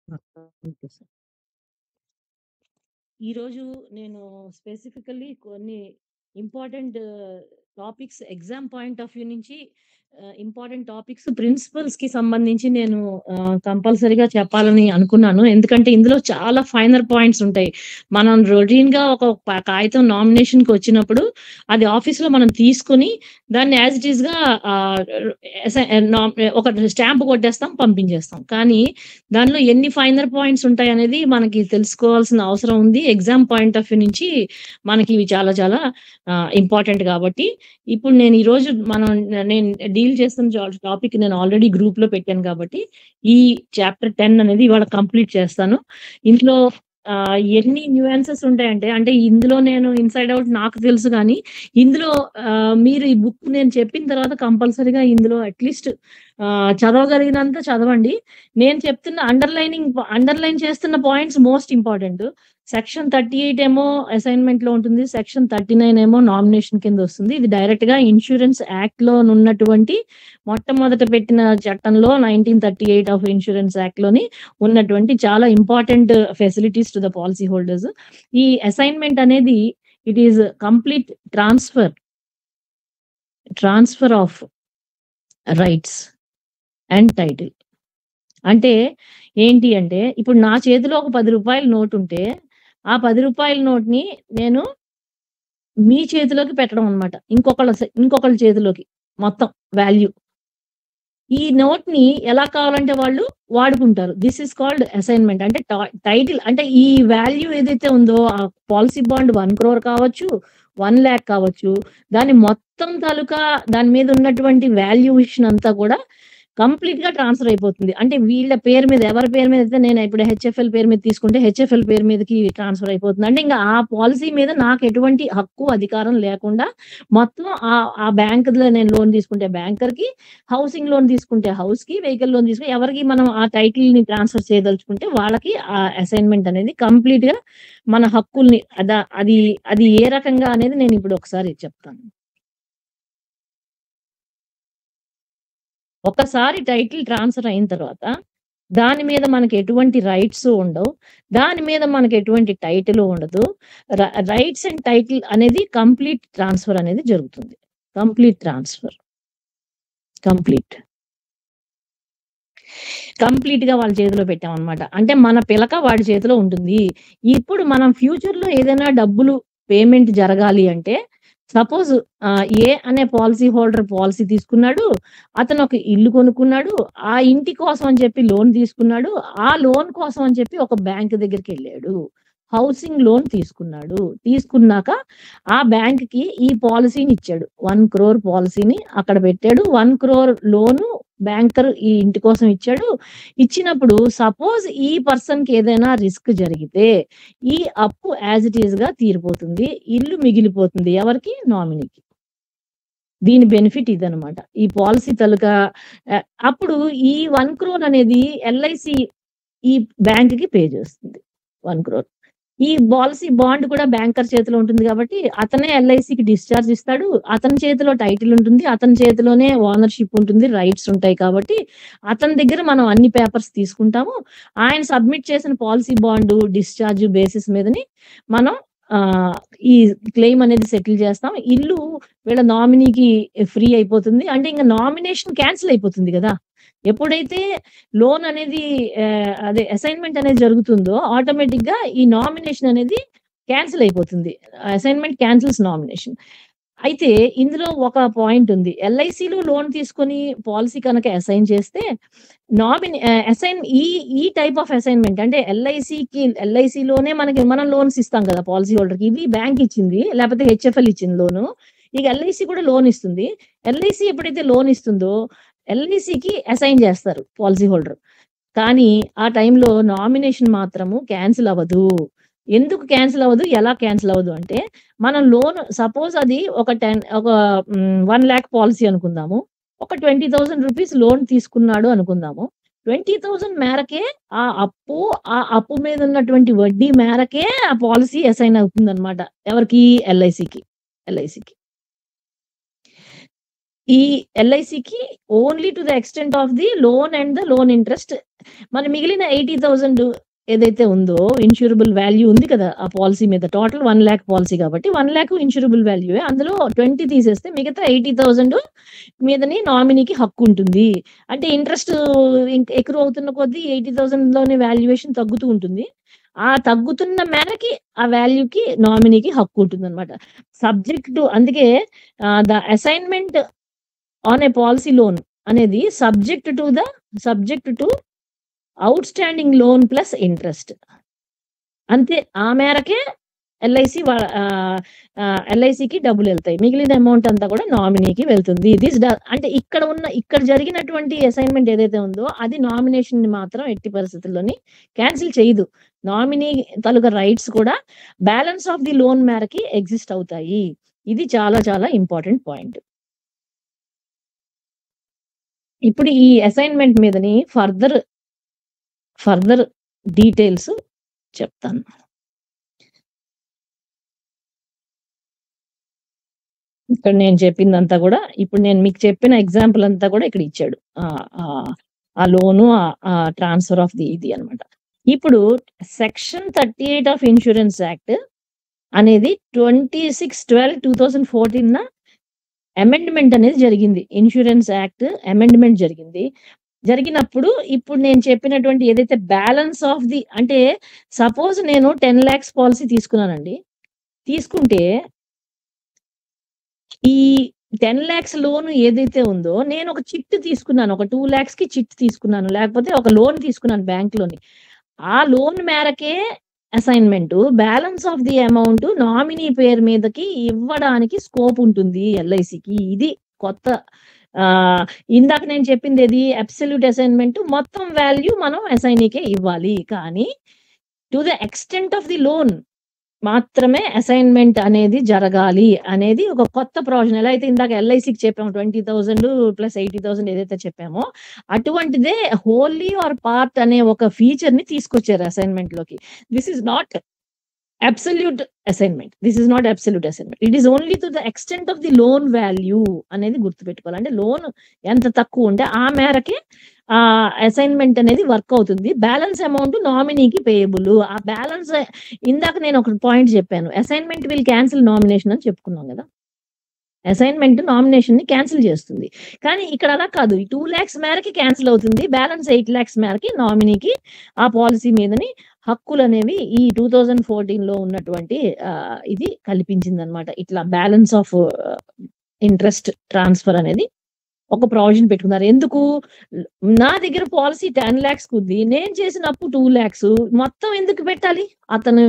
ఆ! Okay sir. ఈరోజు నేను స్పెసిఫికల్లీ కొన్ని important topics exam point of view నుంచి ఇంపార్టెంట్ టాపిక్స్ ప్రిన్సిపల్స్‌కి సంబంధించి నేను కంపల్సరీగా చెప్పాలని అనుకున్నాను. ఎందుకంటే ఇందులో చాలా ఫైనర్ పాయింట్స్ ఉంటాయి. మనం రొటీన్‌గా ఒక కాగితం నామినేషన్‌కి వచ్చినప్పుడు అది ఆఫీస్‌లో మనం తీసుకొని దాన్ని యాజ్ ఇట్ ఈస్‌గా ఆహ్, ఎస నామ్ ఒక స్టాంప్ కొట్టేస్తాం, పంపించేస్తాం. కానీ దానిలో ఎన్ని ఫైనర్ పాయింట్స్ ఉంటాయనేది మనకి తెలుసుకోవాల్సిన అవసరం ఉంది. ఎగ్జామ్ పాయింట్ ఆఫ్ వ్యూ నుంచి మనకి ఇవి చాలా చాలా ఇంపార్టెంట్ కాబట్టి, ఇప్పుడు నేను ఈరోజు నేను డీల్ చేస్తున్న టాపిక్ నేను ఆల్రెడీ గ్రూప్‌లో పెట్టాను కాబట్టి, ఈ చాప్టర్ 10 అనేది ఇవాళ కంప్లీట్ చేస్తాను. ఇందులో ఎన్ని న్యూయాన్సెస్ ఉంటాయంటే, అంటే ఇందులో నేను ఇన్‌సైడ్ ఔట్ నాకు తెలుసు గానీ, ఇందులో మీరు ఈ బుక్ నేను చెప్పిన తర్వాత కంపల్సరీగా ఇందులో అట్‌లీస్ట్ చదవగలిగినంత చదవండి. నేను చెప్తున్న అండర్‌లైన్ చేస్తున్న పాయింట్స్ మోస్ట్ ఇంపార్టెంట్. సెక్షన్ 38 ఏమో అసైన్‌మెంట్‌లో ఉంటుంది. సెక్షన్ 39 ఏమో నామినేషన్ కిందొస్తుంది. ఇది డైరెక్ట్‌గా ఇన్స్యూరెన్స్ యాక్ట్‌లోనున్నటువంటి మొట్టమొదట పెట్టిన చట్టంలో 1938 ఆఫ్ ఇన్స్యూరెన్స్ యాక్ట్‌లోని ఉన్నటువంటి చాలా important facilities to the policy holders. ఈ అసైన్‌మెంట్ అనేది it is complete transfer of rights and title. అంటే ఏంటి అంటే, ఇప్పుడు నా చేతిలో ఒక రూ. 10 నోటుంటే, ఆ రూ. 10 నోట్‌ని నేను మీ చేతిలోకి పెట్టడం అన్నమాట. ఇంకొకళ్ళ చేతిలోకి మొత్తం వాల్యూ. ఈ నోట్‌ని ఎలా కావాలంటే వాళ్ళు వాడుకుంటారు. This is called assignment. అంటే టైటిల్ అంటే ఈ వాల్యూ ఏదైతే ఉందో ఆ పాలిసీ బాండ్ 1,00,00,000 కావచ్చు, 1,00,000 కావచ్చు. దాని మొత్తం తాలూకా దాని మీద ఉన్నటువంటి వాల్యుయేషన్ అంతా కూడా కంప్లీట్‌గా ట్రాన్స్‌ఫర్ అయిపోతుంది. అంటే వీళ్ళ పేరు మీద ఎవరి పేరు మీద అయితే నేను ఇప్పుడు హెచ్ఎఫ్ఎల్ పేరు మీద తీసుకుంటే హెచ్ఎఫ్ఎల్ పేరు మీదకి ట్రాన్స్‌ఫర్ అయిపోతుంది. అంటే ఇంక ఆ పాలిసీ మీద నాకు ఎటువంటి హక్కు, అధికారం లేకుండా మొత్తం ఆ బ్యాంక్‌లో నేను లోన్ తీసుకుంటే బ్యాంకర్‌కి, హౌసింగ్ లోన్ తీసుకుంటే హౌస్‌కి, వెహికల్ లోన్ తీసుకుంటే ఎవరికి మనం ఆ టైటిల్‌ని ట్రాన్స్‌ఫర్ చేయదలుచుకుంటే వాళ్ళకి ఆ అసైన్‌మెంట్ అనేది కంప్లీట్‌గా మన హక్కుల్ని అది అది ఏ రకంగా అనేది నేనిప్పుడు ఒకసారి చెప్తాను. ఒకసారి టైటిల్ ట్రాన్స్‌ఫర్ అయిన తర్వాత, దాని మీద మనకి ఎటువంటి రైట్స్ ఉండవు. దాని మీద మనకి ఎటువంటి టైటిలు ఉండదు. ర రైట్స్ అండ్ టైటిల్ అనేది కంప్లీట్ ట్రాన్స్‌ఫర్ అనేది జరుగుతుంది. Complete transfer. కంప్లీట్. కంప్లీట్‌గా వాళ్ళ చేతిలో పెట్టామనమాట. అంటే మన పిలక వాడి చేతిలో ఉంటుంది. ఇప్పుడు మనం ఫ్యూచర్‌లో ఏదైనా డబ్బులు పేమెంట్ జరగాలి అంటే సపోజ్ ఏ అనే పాలిసీ హోల్డర్ పాలిసీ తీసుకున్నాడు. అతను ఒక ఇల్లు కొనుక్కున్నాడు. ఆ ఇంటి కోసం అని చెప్పి లోన్ తీసుకున్నాడు. ఆ లోన్ కోసం అని చెప్పి ఒక బ్యాంక్ దగ్గరికెళ్ళాడు. హౌసింగ్ లోన్ తీసుకున్నాడు. తీసుకున్నాక ఆ బ్యాంక్‌కి ఈ పాలిసీని ఇచ్చాడు. 1,00,00,000 పాలిసీని అక్కడ పెట్టాడు. 1,00,00,000 లోను బ్యాంకర్ ఈ ఇంటి కోసం ఇచ్చాడు. ఇచ్చినప్పుడు సపోజ్ ఈ పర్సన్‌కి ఏదైనా రిస్క్ జరిగితే, ఈ అప్పు యాజ్ ఇట్ ఈస్‌గా తీరిపోతుంది. ఇల్లు మిగిలిపోతుంది. ఎవరికి? నామినీకి. దీని బెనిఫిట్ ఇదనమాట. ఈ పాలిసీ తాలూకా అప్పుడు ఈ 1,00,00,000 అనేది ఎల్ఐసి ఈ బ్యాంక్‌కి పే చేస్తుంది. 1,00,00,000. ఈ పాలిసీ బాండ్ కూడా బ్యాంకర్ చేతిలో ఉంటుంది గాబట్టి, అతనే ఎల్ఐసికి డిశ్చార్జ్ ఇస్తాడు. అతని చేతిలో టైటిల్ ఉంటుంది. అతని చేతిలోనే ఓనర్‌షిప్ ఉంటుంది. రైట్స్ ఉంటాయి కాబట్టి, అతని దగ్గర మనం అన్ని పేపర్స్ తీసుకుంటాము. ఆయన సబ్మిట్ చేసిన పాలిసీ బాండు, డిశ్చార్జ్ బేసిస్ మీదని మనం ఆహ్, ఈ క్లెయిమ్ అనేది సెటిల్ చేస్తాం. ఇల్లు వీళ్ళ నామినీకి ఫ్రీ అయిపోతుంది. అంటే ఇంక నామినేషన్ క్యాన్సిల్ అయిపోతుంది గదా! ఎప్పుడైతే లోన్ అనేది అదే అసైన్‌మెంట్ అనేది జరుగుతుందో ఆటోమేటిక్‌గా ఈ నామినేషన్ అనేది క్యాన్సిల్ అయిపోతుంది. Assignment cancels nomination. అయితే ఇందులో ఒక పాయింట్ ఉంది. ఎల్ఐసీలో లోన్ తీసుకొని పాలిసీ కనుక అసైన్ చేస్తే నామినీ అసైన్ ఈ ఈ టైప్ ఆఫ్ అసైన్‌మెంట్ అంటే ఎల్ఐసీలోనే మనం లోన్స్ ఇస్తాం కదా! పాలిసీ హోల్డర్‌కి. ఇది బ్యాంక్ ఇచ్చింది. లేకపోతే హెచ్ఎఫ్ఎల్ ఇచ్చింది లోను. ఇక ఎల్ఐసీ కూడా లోన్ ఇస్తుంది. ఎల్ఐసీ ఎప్పుడైతే లోన్ ఇస్తుందో ఎల్ఐసీకి అసైన్ చేస్తారు పాలిసీ హోల్డర్. కానీ ఆ టైంలో నామినేషన్ మాత్రము క్యాన్సిల్ అవ్వదు. ఎందుకు క్యాన్సిల్ అవ్వదు? ఎలా క్యాన్సిల్ అవ్వదు అంటే, మనం లోన్ సపోజ్ అది ఒక 1,00,000 పాలిసీ అనుకుందాము. ఒక రూ. 20,000 లోన్ తీసుకున్నాడు అనుకుందాము. 20,000 మేరకే ఆ అప్పు, ఆ అప్పు మీద ఉన్నటువంటి వడ్డీ మేరకే ఆ పాలిసీ అసైన్ అవుతుందన్నమాట. ఎవరికీ? ఎల్ఐసికి. ఎల్ఐసికి. ఈ ఎల్ఐసికి only to the extent of the loan and the loan interest. మన మిగిలిన 80,000 ఏదైతే ఉందో ఇన్సూరబుల్ వాల్యూ ఉంది కదా ఆ పాలసీ మీద. టోటల్ 1,00,000 పాలసీ కాబట్టి 1,00,000 ఇన్సూరబుల్ వాల్యూ. అందులో 20 తీసేస్తే మిగతా 80,000 మీదని నామినీకి హక్కు ఉంటుంది. అంటే ఇంట్రెస్ట్ ఎక్కువ అవుతున్న కొద్దీ 80,000 లోనే వాల్యుయేషన్ తగ్గుతూ ఉంటుంది. ఆ తగ్గుతున్న మేరకి ఆ వాల్యూకి నామినీకి హక్కు ఉంటుందన్నమాట. సబ్జెక్ట్ టు అందుకే the assignment on a policy loan అనేది subject to outstanding loan plus interest. అంతే. ఆ మేరకే ఎల్ఐసికి డబ్బులు వెళ్తాయి. మిగిలిన అమౌంట్ అంతా కూడా నామినీకి వెళ్తుంది. అంటే ఇక్కడ జరిగినటువంటి అసైన్మెంట్ ఏదైతే ఉందో అది నామినేషన్ ని మాత్రం ఎట్టి పరిస్థితుల్లోని క్యాన్సిల్ చేయదు. నామినీ తాలూకా రైట్స్ కూడా బ్యాలెన్స్ ఆఫ్ ది లోన్ మేరకి ఎగ్జిస్ట్ అవుతాయి. ఇది చాలా చాలా ఇంపార్టెంట్ పాయింట్. ఇప్పుడు ఈ అసైన్మెంట్ మీదని ఫర్దర్ డీటెయిల్స్ చెప్తాను. ఇక్కడ నేను చెప్పిందంతా కూడా ఇప్పుడు నేను మీకు చెప్పిన ఎగ్జాంపుల్ అంతా కూడా ఇక్కడ ఇచ్చాడు. ఆ లోను ట్రాన్స్ఫర్ ఆఫ్ ది ఇది అన్నమాట. ఇప్పుడు సెక్షన్ 38 ఆఫ్ ఇన్సూరెన్స్ యాక్ట్ అనేది 26/12/2014 అమెండ్మెంట్ అనేది జరిగింది. ఇన్సూరెన్స్ యాక్ట్ అమెండ్మెంట్ జరిగినప్పుడు ఇప్పుడు నేను చెప్పినటువంటి ఏదైతే బ్యాలెన్స్ ఆఫ్ ది అంటే సపోజ్ నేను 10 lakhs పాలసీ తీసుకున్నానండి. తీసుకుంటే ఈ 10 lakhs లోన్ ఏదైతే ఉందో నేను ఒక చిట్ తీసుకున్నాను. ఒక 2 lakhs కి చిట్ తీసుకున్నాను. లేకపోతే ఒక లోన్ తీసుకున్నాను బ్యాంక్‌లోని. ఆ లోన్ మేరకే assignment balance of the amount nominee పేరు మీదకి ఇవ్వడానికి స్కోప్ ఉంటుంది ఎల్ఐసికి. ఇది కొత్త ఇందాక నేను చెప్పిందేది అబ్సల్యూట్ అసైన్‌మెంట్ మొత్తం వాల్యూ మనం అసైనీకే ఇవ్వాలి. కానీ to the extent of the loan మాత్రమే అసైన్‌మెంట్ అనేది జరగాలి అనేది ఒక కొత్త ప్రొవిజన్. ఎలా అయితే ఇందాక ఎల్ఐసికి చెప్పాము 20,000 ప్లస్ 80,000 ఏదైతే చెప్పామో అటువంటిదే హోల్లీ ఆర్ పార్ట్ అనే ఒక ఫీచర్‌ని తీసుకొచ్చారు అసైన్‌మెంట్‌లోకి. This is not absolute assignment. It is only to the extent of the loan value అనేది గుర్తుపెట్టుకోవాలి. అంటే లోన్ ఎంత తక్కువ ఉంటే ఆ మేరకే అసైన్‌మెంట్ అనేది వర్క్ అవుతుంది. బ్యాలెన్స్ అమౌంట్ నామినీకి పేయబుల్. ఆ బ్యాలెన్స్ ఇందాక నేను ఒక పాయింట్ చెప్పాను. అసైన్‌మెంట్ విల్ క్యాన్సిల్ నామినేషన్ అని చెప్పుకున్నాం కదా! అసైన్‌మెంట్ నామినేషన్‌ని క్యాన్సిల్ చేస్తుంది. కానీ ఇక్కడ అలా కాదు. ఈ 2 lakhs మేరకి క్యాన్సిల్ అవుతుంది. బ్యాలెన్స్ 8 lakhs మేరకి నామినీకి ఆ పాలసీ మీదని హక్కులనేవి ఈ 2014లో ఉన్నటువంటి ఇది కల్పించిందన్నమాట. ఇట్లా బ్యాలెన్స్ ఆఫ్ ఇంట్రెస్ట్ ట్రాన్స్‌ఫర్ అనేది ఒక ప్రొవిజన్ పెట్టుకున్నారు. ఎందుకు? నా దగ్గర పాలసీ 10 lakhs ఉంది. నేను చేసిన అప్పు 2 lakhs మొత్తం ఎందుకు పెట్టాలి? అతని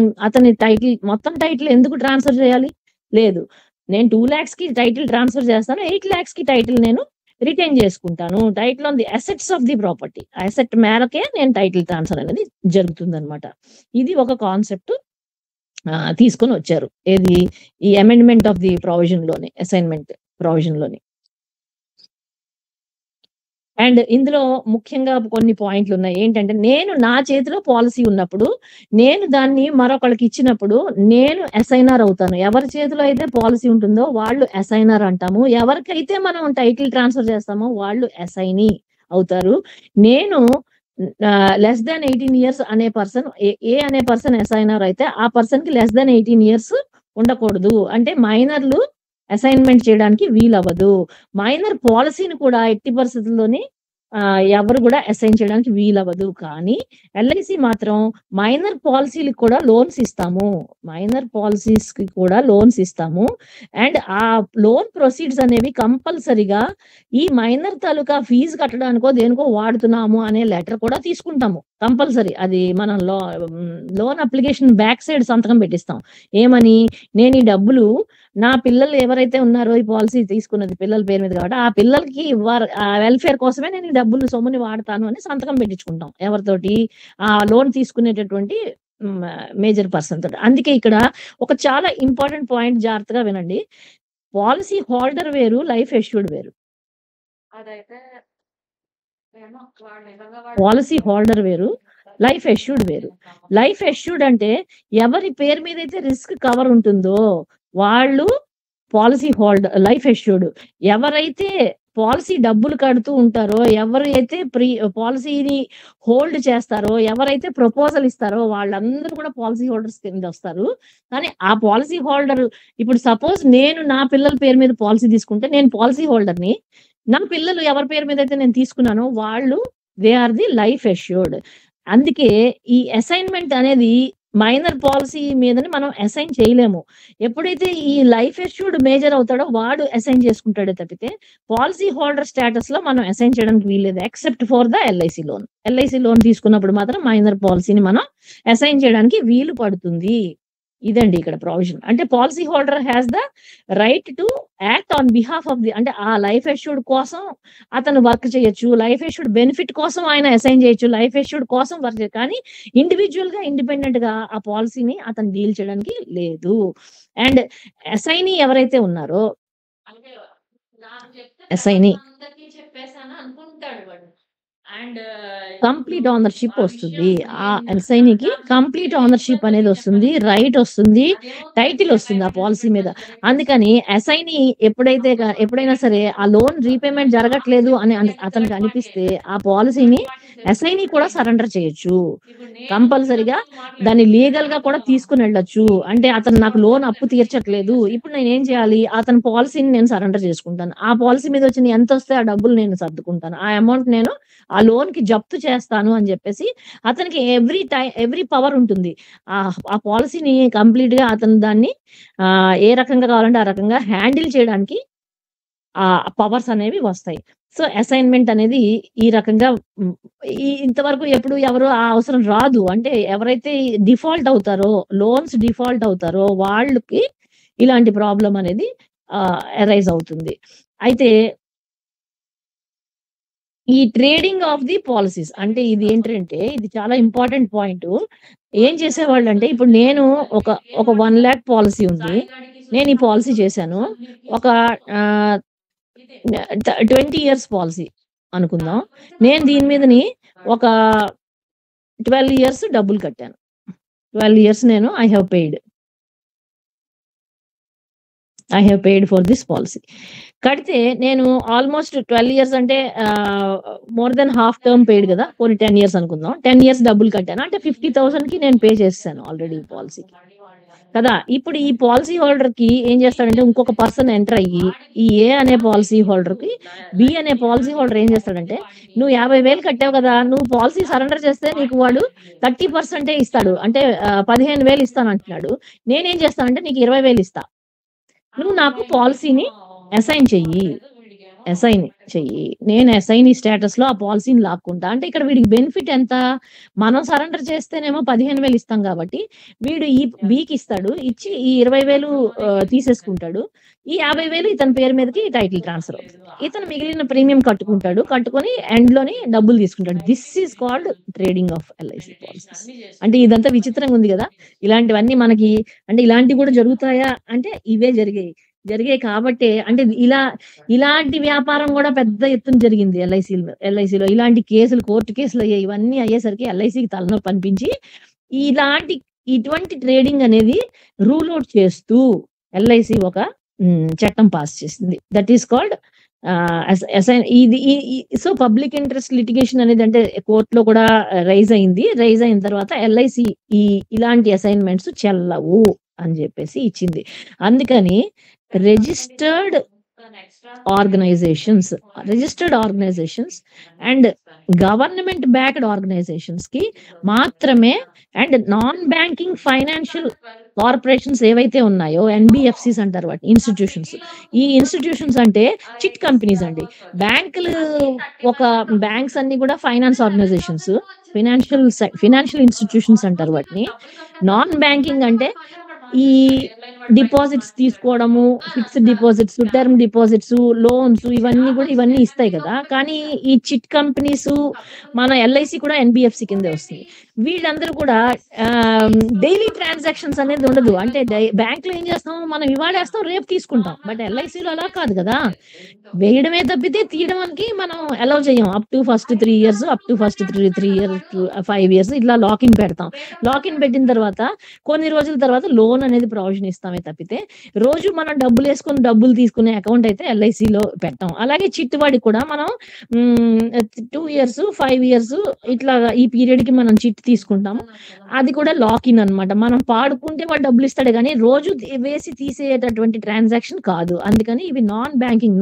మొత్తం టైటిల్ ఎందుకు ట్రాన్స్‌ఫర్ చేయాలి? లేదు. నేను 2 lakhsకి టైటిల్ ట్రాన్స్‌ఫర్ చేస్తాను. 8 lakhsకి టైటిల్ నేను రిటైన్ చేసుకుంటాను. Title on the assets of the property. Asset మేరకే నేను టైటిల్ ట్రాన్స్‌ఫర్ అనేది జరుగుతుందన్నమాట. ఇది ఒక కాన్సెప్ట్ తీసుకొని వచ్చారు. ఏది? ఈ అమెండ్మెంట్ ఆఫ్ ది ప్రొవిజన్‌లోని అసైన్‌మెంట్ ప్రొవిజన్‌లోని. అండ్ ఇందులో ముఖ్యంగా కొన్ని పాయింట్లున్నాయి. ఏంటంటే నేను నా చేతిలో పాలసీ ఉన్నప్పుడు నేను దాన్ని మరొకళ్ళకి ఇచ్చినప్పుడు నేను అసైనర్ అవుతాను. ఎవరి చేతిలో అయితే పాలసీ ఉంటుందో వాళ్ళు అసైనర్ అంటాము. ఎవరికైతే మనం టైటిల్ ట్రాన్స్‌ఫర్ చేస్తామో వాళ్ళు అసైనీ అవుతారు. నేను లెస్ థాన్ 18 years అనే పర్సన్ అనే పర్సన్ అసైనర్ అయితే ఆ పర్సన్‌కి లెస్ థాన్ 18 years ఉండకూడదు. అంటే మైనర్‌లు అసైన్‌మెంట్ చేయడానికి వీలవ్వదు. మైనర్ పాలసీని కూడా ఎట్టి పరిస్థితుల్లోని ఎవరు కూడా అసైన్ చేయడానికి వీలవ్వదు. కానీ ఎల్ఐసి మాత్రం మైనర్ పాలసీ‌లకి కూడా లోన్స్ ఇస్తాము. మైనర్ పాలసీస్‌కి కూడా లోన్స్ ఇస్తాము. అండ్ ఆ లోన్ ప్రొసీడ్స్ అనేవి కంపల్సరీగా ఈ మైనర్ తాలూకా ఫీజు కట్టడానికో దేనికో వాడుతున్నాము అనే లెటర్ కూడా తీసుకుంటాము. కంపల్సరీ. అది మనం లోన్ అప్లికేషన్ బ్యాక్ సైడ్ సంతకం పెట్టిస్తాం. ఏమని? నేను ఈ డబ్బులు నా పిల్లలు ఎవరైతే ఉన్నారో ఈ పాలసీ తీసుకున్నది పిల్లల పేరు మీద కాబట్టి ఆ పిల్లలకి వెల్ఫేర్ కోసమే నేను ఈ డబ్బులు సొమ్ముని వాడతాను అని సంతకం పెట్టించుకుంటాం. ఎవరితోటి? ఆ లోన్ తీసుకునేటటువంటి మేజర్ పర్సన్ తోటి. అందుకే ఇక్కడ ఒక చాలా ఇంపార్టెంట్ పాయింట్ జాగ్రత్తగా వినండి. పాలసీ హోల్డర్ వేరు, లైఫ్ ఎష్యూర్డ్ వేరు. పాలసీ హోల్డర్ వేరు, లైఫ్ ఎష్యూర్డ్ వేరు. లైఫ్ ఎష్యూర్డ్ అంటే ఎవరి పేరు మీద అయితే రిస్క్ కవర్ ఉంటుందో వాళ్ళు పాలిసీ లైఫ్ అష్యూర్డ్ ఎవరైతే పాలిసీ డబ్బులు కడుతూ ఉంటారో, ఎవరైతే పాలిసీని హోల్డ్ చేస్తారో, ఎవరైతే ప్రపోజల్ ఇస్తారో వాళ్ళందరూ కూడా పాలిసీ హోల్డర్స్ కింద వస్తారు. కానీ ఆ పాలిసీ హోల్డర్ ఇప్పుడు సపోజ్ నేను నా పిల్లల పేరు మీద పాలిసీ తీసుకుంటే నేను పాలిసీ హోల్డర్‌ని. నా పిల్లలు ఎవరి పేరు మీద అయితే నేను తీసుకున్నానో వాళ్ళు they are the life assured. అందుకే ఈ అసైన్‌మెంట్ అనేది మైనర్ పాలిసీ మీదని మనం అసైన్ చేయలేము. ఎప్పుడైతే ఈ లైఫ్ అష్యూర్డ్ మేజర్ అవుతాడో వాడు అసైన్ చేసుకుంటాడే తప్పితే పాలిసీ హోల్డర్ స్టేటస్‌లో మనం అసైన్ చేయడానికి వీల్లేదు. Except for the LIC loan. LIC loan తీసుకున్నప్పుడు మాత్రం మైనర్ పాలిసీని మనం అసైన్ చేయడానికి వీలు పడుతుంది. ఇదండి ఇక్కడ ప్రొవిజన్. అంటే policy holder has the right to act on behalf of the అంటే ఆ లైఫ్ అష్యూర్డ్ కోసం అతను వర్క్ చేయొచ్చు. లైఫ్ అష్యూర్డ్ బెనిఫిట్ కోసం ఆయన అసైన్ చేయొచ్చు. లైఫ్ అష్యూర్డ్ కోసం వర్క్ చేయొచ్చు. కానీ ఇండివిడ్యువల్‌గా, ఇండిపెండెంట్‌గా ఆ పాలిసీని అతను డీల్ చేయడానికి లేదు. అండ్ అసైనీ ఎవరైతే ఉన్నారో అసైనీ అండ్ కంప్లీట్ ఓనర్‌షిప్ వస్తుంది. ఆ అసైనీకి కంప్లీట్ ఓనర్‌షిప్ అనేది వస్తుంది. రైట్ వస్తుంది. టైటిల్ వస్తుంది ఆ పాలిసీ మీద. అందుకని అసైనీ ఎప్పుడైనా సరే ఆ లోన్ రీపేమెంట్ జరగట్లేదు అని అతనికి అనిపిస్తే ఆ పాలిసీని అసైనీ కూడా సరెండర్ చేయొచ్చు. కంపల్సరీగా దాన్ని లీగల్‌గా కూడా తీసుకొని వెళ్ళొచ్చు. అంటే అతను నాకు లోన్ అప్పు తీర్చట్లేదు. ఇప్పుడు నేనేం చేయాలి? అతని పాలిసీని నేను సరెండర్ చేసుకుంటాను. ఆ పాలిసీ మీద వచ్చిన ఎంతొస్తే ఆ డబ్బులు నేను సర్దుకుంటాను. ఆ అమౌంట్ నేను ఆ లోన్‌కి జప్తు చేస్తాను అని చెప్పేసి అతనికి ఎవ్రీ పవర్ ఉంటుంది. ఆ పాలిసీని కంప్లీట్‌గా అతను దాన్ని ఏ రకంగా కావాలంటే ఆ రకంగా హ్యాండిల్ చేయడానికి పవర్స్ అనేవి వస్తాయి. సో, అసైన్‌మెంట్ అనేది ఈ రకంగా ఇంతవరకు ఎప్పుడు ఎవరు ఆ అవసరం రాదు. అంటే ఎవరైతే డిఫాల్ట్ అవుతారో, లోన్స్ డిఫాల్ట్ అవుతారో వాళ్ళకి ఇలాంటి ప్రాబ్లమ్ అనేది అరైజ్ అవుతుంది. అయితే ఈ ట్రేడింగ్ ఆఫ్ ది పాలిసీస్ అంటే ఇది ఏంటంటే ఇది చాలా ఇంపార్టెంట్ పాయింటు. ఏం చేసేవాళ్ళంటే ఇప్పుడు నేను ఒక 1,00,000 పాలిసీ ఉంది. నేను ఈ పాలిసీ చేశాను. ఒక 20 ఇయర్స్ పాలిసీ అనుకుందాం. నేను దీని మీదని ఒక 12 ఇయర్స్ డబ్బులు కట్టాను. 12 ఇయర్స్ నేను I have paid for this policy. కడితే నేను ఆల్మోస్ట్ 12 ఇయర్స్ అంటే more than half term paid కదా! పోనీ 10 ఇయర్స్ అనుకుందాం. 10 ఇయర్స్ డబ్బులు కట్టాను. అంటే 50,000కి నేను పే చేసేసాను ఆల్రెడీ ఈ పాలిసీకి. కదా! ఇప్పుడు ఈ పాలిసీ హోల్డర్‌కి ఏం చేస్తాడంటే ఇంకొక పర్సన్ ఎంటర్ అయ్యి ఈ ఏ అనే పాలిసీ హోల్డర్‌కి బి అనే పాలిసీ హోల్డర్ ఏం చేస్తాడంటే నువ్వు 50,000 కట్టావు కదా! నువ్వు పాలిసీ సరెండర్ చేస్తే నీకు వాడు 30% ఇస్తాడు. అంటే 15,000 ఇస్తానంటున్నాడు. నేనేం చేస్తానంటే నీకు 20,000 ఇస్తా. నువ్వు నాకు పాలిసీని అసైన్ చెయ్యి. నేను అసైనీ స్టేటస్‌లో ఆ పాలిసీని లాక్కుంటా. అంటే ఇక్కడ వీడికి బెనిఫిట్ ఎంత? మనం సరెండర్ చేస్తేనేమో 15,000 ఇస్తాం కాబట్టి వీడు ఈ బికి ఇస్తాడు. ఇచ్చి ఈ 20,000 తీసేసుకుంటాడు. ఈ 50,000 ఇతని పేరు మీదకి టైటిల్ ట్రాన్స్‌ఫర్ అవుతుంది. ఇతను మిగిలిన ప్రీమియం కట్టుకొని ఎండ్‌లోని డబ్బులు తీసుకుంటాడు. This is called trading of LIC policies. అంటే ఇదంతా విచిత్రంగా ఉంది గదా! ఇలాంటివన్నీ మనకి అంటే ఇలాంటివి కూడా జరుగుతాయా? అంటే ఇవే జరిగాయి కాబట్టే అంటే ఇలాంటి వ్యాపారం గూడా పెద్ద ఎత్తున జరిగింది ఎల్ఐసీలో. ఇలాంటి కేసులు కోర్టు కేసులు అయ్యాయి. ఇవన్నీ అయ్యేసరికి ఎల్ఐసీకి తలనొప్పి అనిపించి ఇటువంటి ట్రేడింగ్ అనేది రూల్ ఔట్ చేస్తూ ఎల్ఐసీ ఒక చట్టం పాస్ చేసింది. That is called so public interest litigation అనేది అంటే కోర్టులో కూడా రైజ్ అయిన తర్వాత ఎల్ఐసీ ఇలాంటి అసైన్‌మెంట్స్ చెల్లవు అని చెప్పేసి ఇచ్చింది. అందుకని registered organisations and government backed ఆర్గనైజేషన్స్‌కి మాత్రమే and non banking financial corporations ఏవైతే ఉన్నాయో ఎన్‌బిఎఫ్‌సిస్ అంటారు వాటిని ఇన్‌స్టిట్యూషన్స్. ఈ ఇన్‌స్టిట్యూషన్స్ అంటే చిట్ కంపెనీస్ అండి. బ్యాంక్స్ అన్నీ కూడా ఫైనాన్స్ ఆర్గనైజేషన్స్. ఫైనాన్షియల్ ఇన్‌స్టిట్యూషన్స్ అంటారు వాటిని. నాన్ బ్యాంకింగ్ అంటే ఈ డిపాజిట్స్ తీసుకోవడము, fixed deposits, term deposits, loans ఇవన్నీ ఇస్తాయి కదా! కానీ ఈ చిట్ కంపెనీస్ మన ఎల్ఐసి కూడా ఎన్‌బిఎఫ్‌సి కిందే వస్తుంది. వీళ్ళందరూ కూడా డైలీ ట్రాన్సాక్షన్స్ అనేది ఉండదు. అంటే బ్యాంక్‌లో ఏం చేస్తాం మనం ఇవాళేస్తాం రేపు తీసుకుంటాం. బట్ ఎల్ఐసిలో అలా కాదు కదా! వేయడమే తప్పితే తీయడానికి మనం అలౌ చేయం. Up to first 3 years, up to first 3 years, 5 years ఇట్లా లాక్ ఇన్ పెడతాం. లాక్ ఇన్ పెట్టిన తర్వాత కొన్ని రోజుల తర్వాత లోన్ లోన్ అనేది ప్రొవిజన్ ఇస్తామే తప్పితే రోజు మనం డబ్బులు తీసుకునే అకౌంట్ అయితే ఎల్ఐసిలో పెట్టాం. అలాగే చిట్టుబడి కూడా మనం 2 ఇయర్స్ 5 ఇయర్స్ ఇట్లాగా ఈ పీరియడ్ కి మనం చిట్ తీసుకుంటాం. అది కూడా లాక్ ఇన్ అన్నమాట. మనం పాడుకుంటే వాడు డబ్బులు ఇస్తాడు కానీ రోజు వేసి తీసేటటువంటి ట్రాన్సాక్షన్ కాదు. అందుకని ఇవి non banking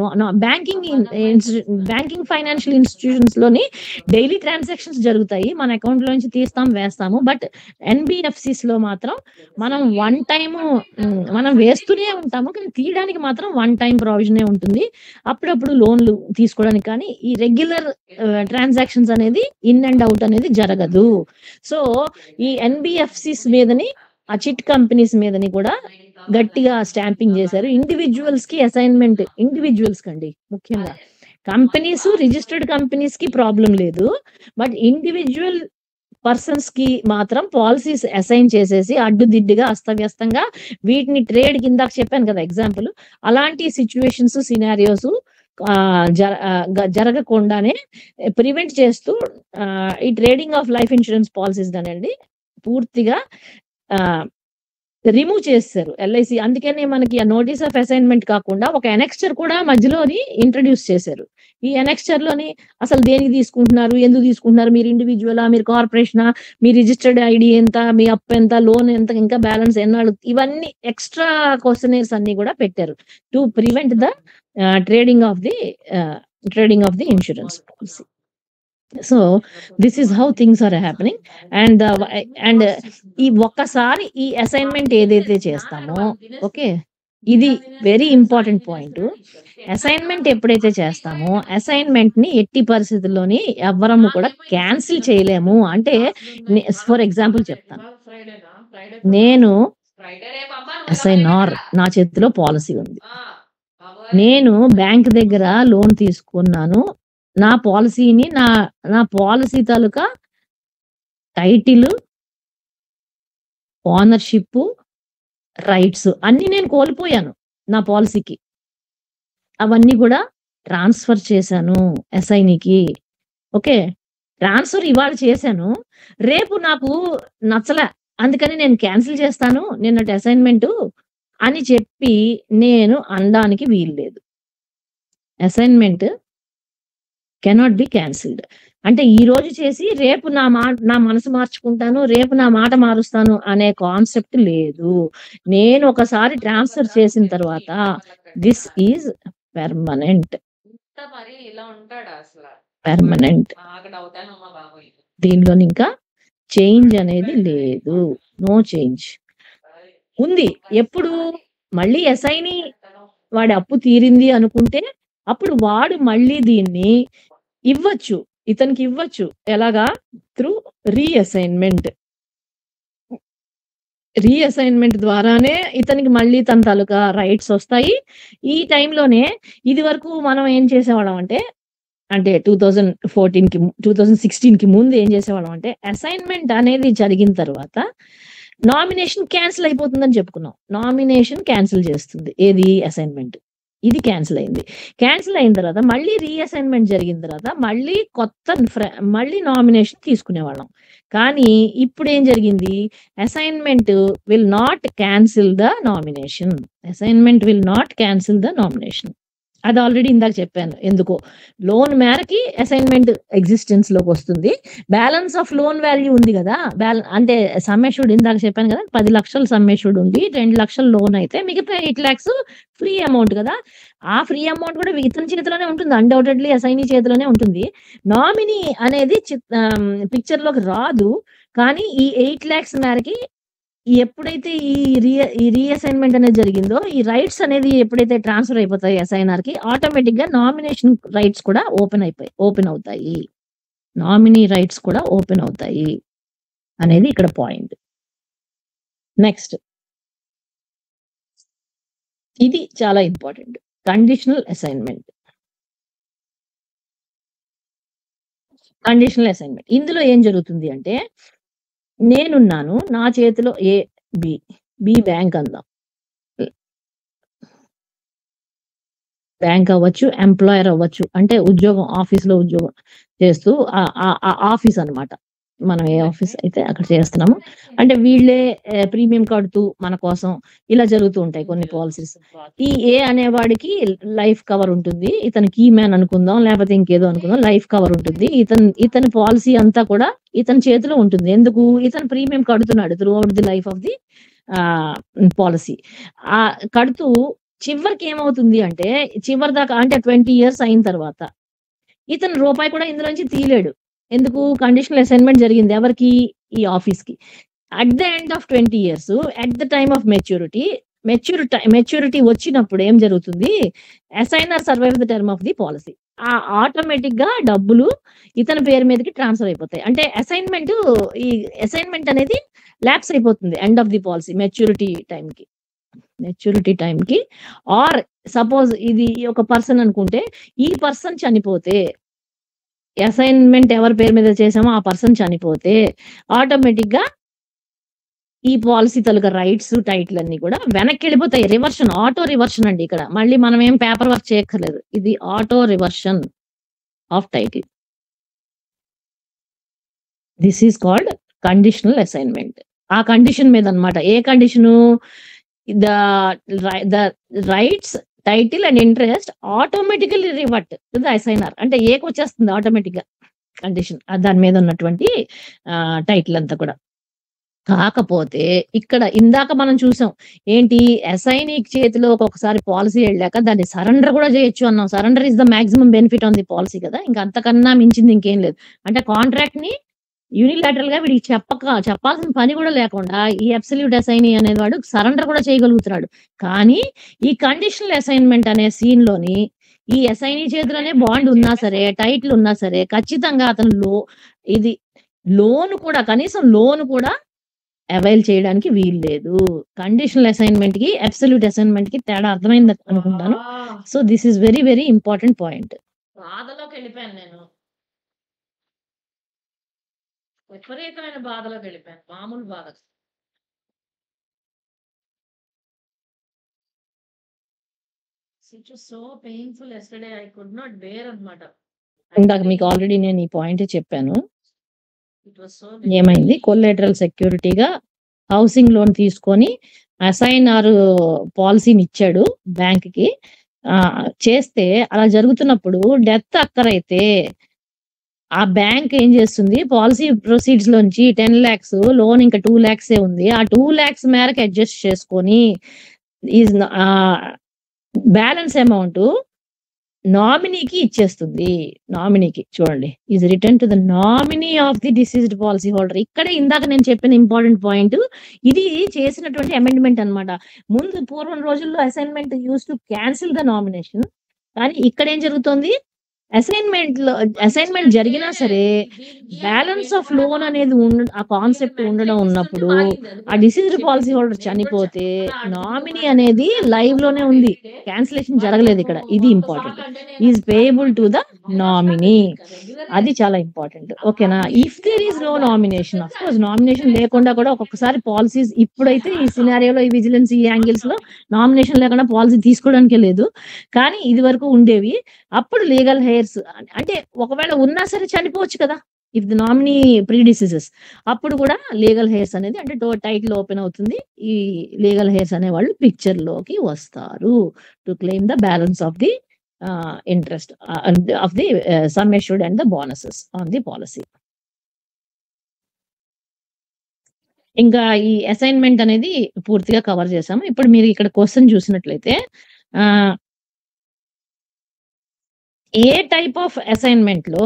banking financial institutions లోని డైలీ ట్రాన్సాక్షన్స్ జరుగుతాయి. మన అకౌంట్ లో నుంచి తీస్తాం వేస్తాము. బట్ ఎన్బిఎఫ్సిస్ లో మాత్రం మనం వన్ టైమ్ మనం వేస్తూనే ఉంటాము కానీ తీయడానికి మాత్రం వన్ టైం ప్రొవిజనే ఉంటుంది. అప్పుడప్పుడు లోన్లు తీసుకోవడానికి కానీ ఈ రెగ్యులర్ ట్రాన్సాక్షన్స్ అనేది ఇన్ అండ్ అవుట్ అనేది జరగదు. సో ఈ ఎన్బిఎఫ్సిస్ మీదని ఆ చిట్ కంపెనీస్ మీదని కూడా గట్టిగా స్టాంపింగ్ చేశారు. ఇండివిజువల్స్ కి అసైన్మెంట్ ఇండివిజువల్స్ కండి ముఖ్యంగా కంపెనీస్ రిజిస్టర్డ్ కంపెనీస్ కి ప్రాబ్లం లేదు. బట్ ఇండివిజువల్ పర్సన్స్ కి మాత్రం పాలసీస్ అసైన్ చేసేసి అడ్డుదిడ్డుగా అస్తవ్యస్తంగా వీటిని ట్రేడ్ కింద చెప్పాను కదా ఎగ్జాంపుల్ అలాంటి సిచ్యువేషన్స్ సినారియోస్ జరగకుండానే ప్రివెంట్ చేస్తూ ఈ trading of life insurance policies అనండి పూర్తిగా రిమూవ్ చేస్తారు ఎల్ఐసి. అందుకనే మనకి ఆ నోటీస్ ఆఫ్ అసైన్మెంట్ కాకుండా ఒక ఎనెక్స్చర్ కూడా మధ్యలోని ఇంట్రడ్యూస్ చేశారు. ఈ ఎనెక్స్చర్ లోని అసలు దేనికి తీసుకుంటున్నారు, ఎందుకు తీసుకుంటున్నారు, మీరు ఇండివిజువలా, మీరు కార్పొరేషనా, మీ రిజిస్టర్డ్ ఐడి ఎంత, మీ అప్ ఎంత, లోన్ ఎంత, ఇంకా బ్యాలెన్స్ ఎన్నాళ్ళు, ఇవన్నీ ఎక్స్ట్రా క్వశ్చనర్స్ అన్ని కూడా పెట్టారు to prevent the trading of the insurance policy. So this is how things are happening. And ఈ ఒక్కసారి ఈ అసైన్మెంట్ ఏదైతే చేస్తామో ఓకే ఇది వెరీ ఇంపార్టెంట్ పాయింట్. అసైన్మెంట్ ఎప్పుడైతే చేస్తామో అసైన్మెంట్ ని ఎట్టి పరిస్థితుల్లోని ఎవ్వరము కూడా క్యాన్సిల్ చేయలేము. అంటే ఫర్ ఎగ్జాంపుల్ చెప్తాను, నేను ఎస్ఐఎన్ఆర్ నా చేతిలో పాలసీ ఉంది, నేను బ్యాంక్ దగ్గర లోన్ తీసుకున్నాను, నా పాలసీని నా పాలసీ తాలూకా టైటిల్, ఓనర్షిప్, రైట్స్ అన్ని నేను కోల్పోయాను నా పాలసీకి. అవన్నీ కూడా ట్రాన్స్ఫర్ చేశాను ఎస్ఐనికి. ఓకే ట్రాన్స్ఫర్ ఇవాళ చేశాను, రేపు నాకు నచ్చలే అందుకని నేను క్యాన్సిల్ చేస్తాను నిన్నటి అసైన్మెంట్ అని చెప్పి నేను అనడానికి వీల్లేదు. Assignment cannot be cancelled. అంటే ఈ రోజు చేసి రేపు నా మనసు మార్చుకుంటాను, రేపు నా మాట మారుస్తాను అనే కాన్సెప్ట్ లేదు. నేను ఒకసారి ట్రాన్స్ఫర్ చేసిన తర్వాత దిస్ ఈజ్ పెర్మనెంట్. దీనిలో ఇంకా చేంజ్ అనేది లేదు, నో చేంజ్ ఉంది. ఎప్పుడు మళ్ళీ ఎస్ఐని వాడి అప్పు తీరింది అనుకుంటే అప్పుడు వాడు మళ్ళీ దీన్ని ఇవ్వచ్చు, ఇతనికి ఇవ్వచ్చు. ఎలాగా? Through reassignment. రీఅసైన్మెంట్ ద్వారానే ఇతనికి మళ్ళీ తన తాలూకా రైట్స్ వస్తాయి. ఈ టైంలోనే ఇది వరకు మనం ఏం చేసేవాళ్ళం అంటే 2016కి ముందు ఏం చేసేవాళ్ళం అంటే అసైన్మెంట్ అనేది జరిగిన తర్వాత నామినేషన్ క్యాన్సిల్ అయిపోతుందని చెప్పుకున్నాం. నామినేషన్ క్యాన్సిల్ చేస్తుంది ఏది? అసైన్మెంట్. ఇది క్యాన్సిల్ అయింది. క్యాన్సిల్ అయిన తర్వాత మళ్ళీ రీఅసైన్మెంట్ జరిగిన తర్వాత మళ్ళీ నామినేషన్ తీసుకునేవాళ్ళం. కానీ ఇప్పుడు ఏం జరిగింది? Assignment will not cancel the nomination. Assignment will not cancel the nomination. అది ఆల్రెడీ ఇందాక చెప్పాను ఎందుకో. లోన్ మేరకి అసైన్మెంట్ ఎగ్జిస్టెన్స్ లోకి వస్తుంది. బ్యాలెన్స్ ఆఫ్ లోన్ వాల్యూ ఉంది కదా, అంటే సమ్మెష్యూర్డ్ ఇందాక చెప్పాను కదా, 10 లక్షలు సమ్మెష్యూర్డ్ ఉంది, 2 లక్షలు లోన్ అయితే మిగతా 8 lakhs ఫ్రీ అమౌంట్ కదా. ఆ ఫ్రీ అమౌంట్ కూడా ఇతని చేతిలోనే ఉంటుంది, అన్డౌటెడ్లీ అసైనీ చేతిలోనే ఉంటుంది. నామినీ అనేది పిక్చర్ లోకి రాదు. కానీ ఈ 8 lakhs మేరకి ఎప్పుడైతే ఈ రీఅసైన్మెంట్ అనేది జరిగిందో ఈ రైట్స్ అనేది ఎప్పుడైతే ట్రాన్స్ఫర్ అయిపోతాయి ఎస్ఐఎన్ఆర్ కి, ఆటోమేటిక్ గా నామినేషన్ రైట్స్ కూడా ఓపెన్ అవుతాయి. నామినీ రైట్స్ కూడా ఓపెన్ అవుతాయి అనేది ఇక్కడ పాయింట్. నెక్స్ట్, ఇది చాలా important, conditional assignment. Conditional assignment ఇందులో ఏం జరుగుతుంది అంటే, నేనున్నాను, నా చేతిలో బి బ్యాంక్ అందాం, బ్యాంక్ అవ్వచ్చు, ఎంప్లాయర్ అవ్వచ్చు, అంటే ఉద్యోగం ఆఫీస్ లో ఉద్యోగం చేస్తూ ఆఫీస్ అన్నమాట. మనం ఏ ఆఫీస్ అయితే అక్కడ చేస్తున్నామో. అంటే వీళ్ళే ప్రీమియం కడుతూ మన కోసం ఇలా జరుగుతూ ఉంటాయి కొన్ని పాలిసీస్. ఈ ఏ అనేవాడికి లైఫ్ కవర్ ఉంటుంది. ఇతను కీ మ్యాన్ అనుకుందాం, లేకపోతే ఇంకేదో అనుకుందాం. లైఫ్ కవర్ ఉంటుంది. ఇతని పాలిసీ అంతా కూడా ఇతని చేతిలో ఉంటుంది. ఎందుకు? ఇతను ప్రీమియం కడుతున్నాడు through out the life of the policy. కడుతూ చివరికి ఏమవుతుంది అంటే, చివరి దాకా అంటే 20 ఇయర్స్ అయిన తర్వాత ఇతను రూపాయి కూడా ఇందులోంచి తీయలేడు. ఎందుకు? కండిషనల్ అసైన్‌మెంట్ జరిగింది. ఎవరికి? ఈ ఆఫీస్‌కి. At the end of 20 years, at the time of maturity వచ్చినప్పుడు ఏం జరుగుతుంది? Assignor survive the term of the policy. ఆటోమేటిక్‌గా డబ్బులు ఇతని పేరు మీదకి ట్రాన్స్‌ఫర్ అయిపోతాయి. అంటే ఈ అసైన్‌మెంట్ అనేది ల్యాప్స్ అయిపోతుంది end of the policy maturity టైమ్‌కి. ఆర్ సపోజ్ ఇది ఒక పర్సన్ అనుకుంటే, ఈ పర్సన్ చనిపోతే, అసైన్‌మెంట్ ఎవరి పేరు మీద చేసామో ఆ పర్సన్ చనిపోతే ఆటోమేటిక్‌గా ఈ పాలిసీ తాలూకా రైట్స్, టైటిల్ అన్నీ కూడా వెనక్కెళ్ళిపోతాయి. ఆటో రివర్షన్ అండి ఇక్కడ. మళ్ళీ మనం ఏం పేపర్ వర్క్ చేయక్కర్లేదు. ఇది auto reversion of title. This is called conditional assignment. ఆ కండిషన్ మీద అన్నమాట. ఏ condition? The rights, title and interest automatically revert to the assignor. అంటే ఏకొచ్చేస్తుంది ఆటోమేటిక్‌గా కండిషన్. దాని మీద ఉన్నటువంటి టైటిల్ అంతా కూడా. కాకపోతే ఇక్కడ ఇందాక మనం చూసాం. ఏంటి? అసైనీ చేతిలో ఒక్కొక్కసారి పాలిసీ ఎళ్ళాక దాన్ని సరెండర్ కూడా చేయొచ్చు అన్నాం. Surrender is the maximum benefit on the policy కదా! ఇంక అంతకన్నా మించింది ఇంకేం లేదు. అంటే కాంట్రాక్ట్‌ని యూనిలాటరల్‌గా వీడికి చెప్పాల్సిన పని కూడా లేకుండా ఈ అబ్సల్యూట్ అసైనీ అనేవాడు సరెండర్ కూడా చేయగలుగుతున్నాడు. కానీ ఈ కండిషనల్ అసైన్‌మెంట్ అనే సీన్‌లోని ఈ అసైనీ చేతిలోనే బాండ్ ఉన్నా సరే, టైటిల్ ఉన్నా సరే, ఖచ్చితంగా అతను కనీసం లోన్ కూడా అవైల్ చేయడానికి వీల్లేదు. కండిషనల్ అసైన్‌మెంట్‌కి, అబ్సల్యూట్ అసైన్‌మెంట్‌కి తేడా అర్థమైంది అనుకుంటాను. So, this is very, very important point. బాధలోకెళ్ళిపోయాను నేను. విపరీతమైన బాధలోకెళ్ళిపోయాను. మామూలు బాధ. It was so painful yesterday. I could not bear అన్నమాట. ఇందాక మీకు ఆల్రెడీ నేను ఈ పాయింటే చెప్పాను. ఏమైంది? కొల్లేటరల్ సెక్యూరిటీగా హౌసింగ్ లోన్ తీసుకొని అసైనర్ పాలిసీని ఇచ్చాడు బ్యాంక్‌కి. చేస్తే అలా జరుగుతున్నప్పుడు డెత్ అక్కరైతే ఆ బ్యాంక్ ఏం చేస్తుంది? పాలిసీ ప్రొసీడ్స్ లోంచి 10 lakhs లోన్ ఇంకా 2 lakhs ఉంది. ఆ 2 lakhs మేరకు అడ్జస్ట్ చేసుకొని బ్యాలెన్స్ అమౌంట్ నామినీకి ఇచ్చేస్తుంది. నామినీకి చూడండి. Is return to the nominee of the deceased policy holder. ఇక్కడే ఇందాక నేను చెప్పిన ఇంపార్టెంట్ పాయింట్. ఇది చేసినటువంటి అమెండ్మెంట్ అన్నమాట. పూర్వం రోజుల్లో assignment used to cancel the nomination. కానీ ఇక్కడ ఏం జరుగుతోంది? అసైన్‌మెంట్ జరిగినా సరే బ్యాలెన్స్ ఆఫ్ లోన్ అనేది ఆ కాన్సెప్ట్ ఉన్నప్పుడు ఆ డిసీజ్డ్ పాలిసీ హోల్డర్ చనిపోతే నామినీ అనేది లైవ్ లోనే ఉంది. క్యాన్సిలేషన్ జరగలేదు ఇక్కడ. ఇది important. Is payable to the nominee. అది చాలా ఇంపార్టెంట్. ఓకేనా? If there is no nomination, of course nomination లేకుండా కూడా ఒక్కొక్కసారి పాలిసీస్ ఇప్పుడైతే ఈ సినారియోలో ఈ విజిలెన్స్ ఈ యాంగిల్స్ లో నామినేషన్ లేకుండా పాలిసీ తీసుకోవడానికే లేదు. కానీ ఇది వరకు ఉండేవి. అప్పుడు లీగల్ హెయిర్స్ అంటే ఒకవేళ ఉన్నా సరే చనిపోవచ్చు కదా! ఇఫ్ ది నామినీ ప్రీడిసీజెస్ అప్పుడు కూడా లీగల్ హెయిర్స్ అనేది అంటే టైటిల్ ఓపెన్ అవుతుంది. ఈ లీగల్ హెయిర్స్ అనేవాళ్ళు పిక్చర్ లోకి వస్తారు to claim the balance of the interest of the sum assured and the bonuses on the policy. ఇంకా ఈ అసైన్‌మెంట్ అనేది పూర్తిగా కవర్ చేసాము. ఇప్పుడు మీరు ఇక్కడ క్వెషన్ చూసినట్లయితే ఏ టైప్ ఆఫ్ అసైన్‌మెంట్‌లో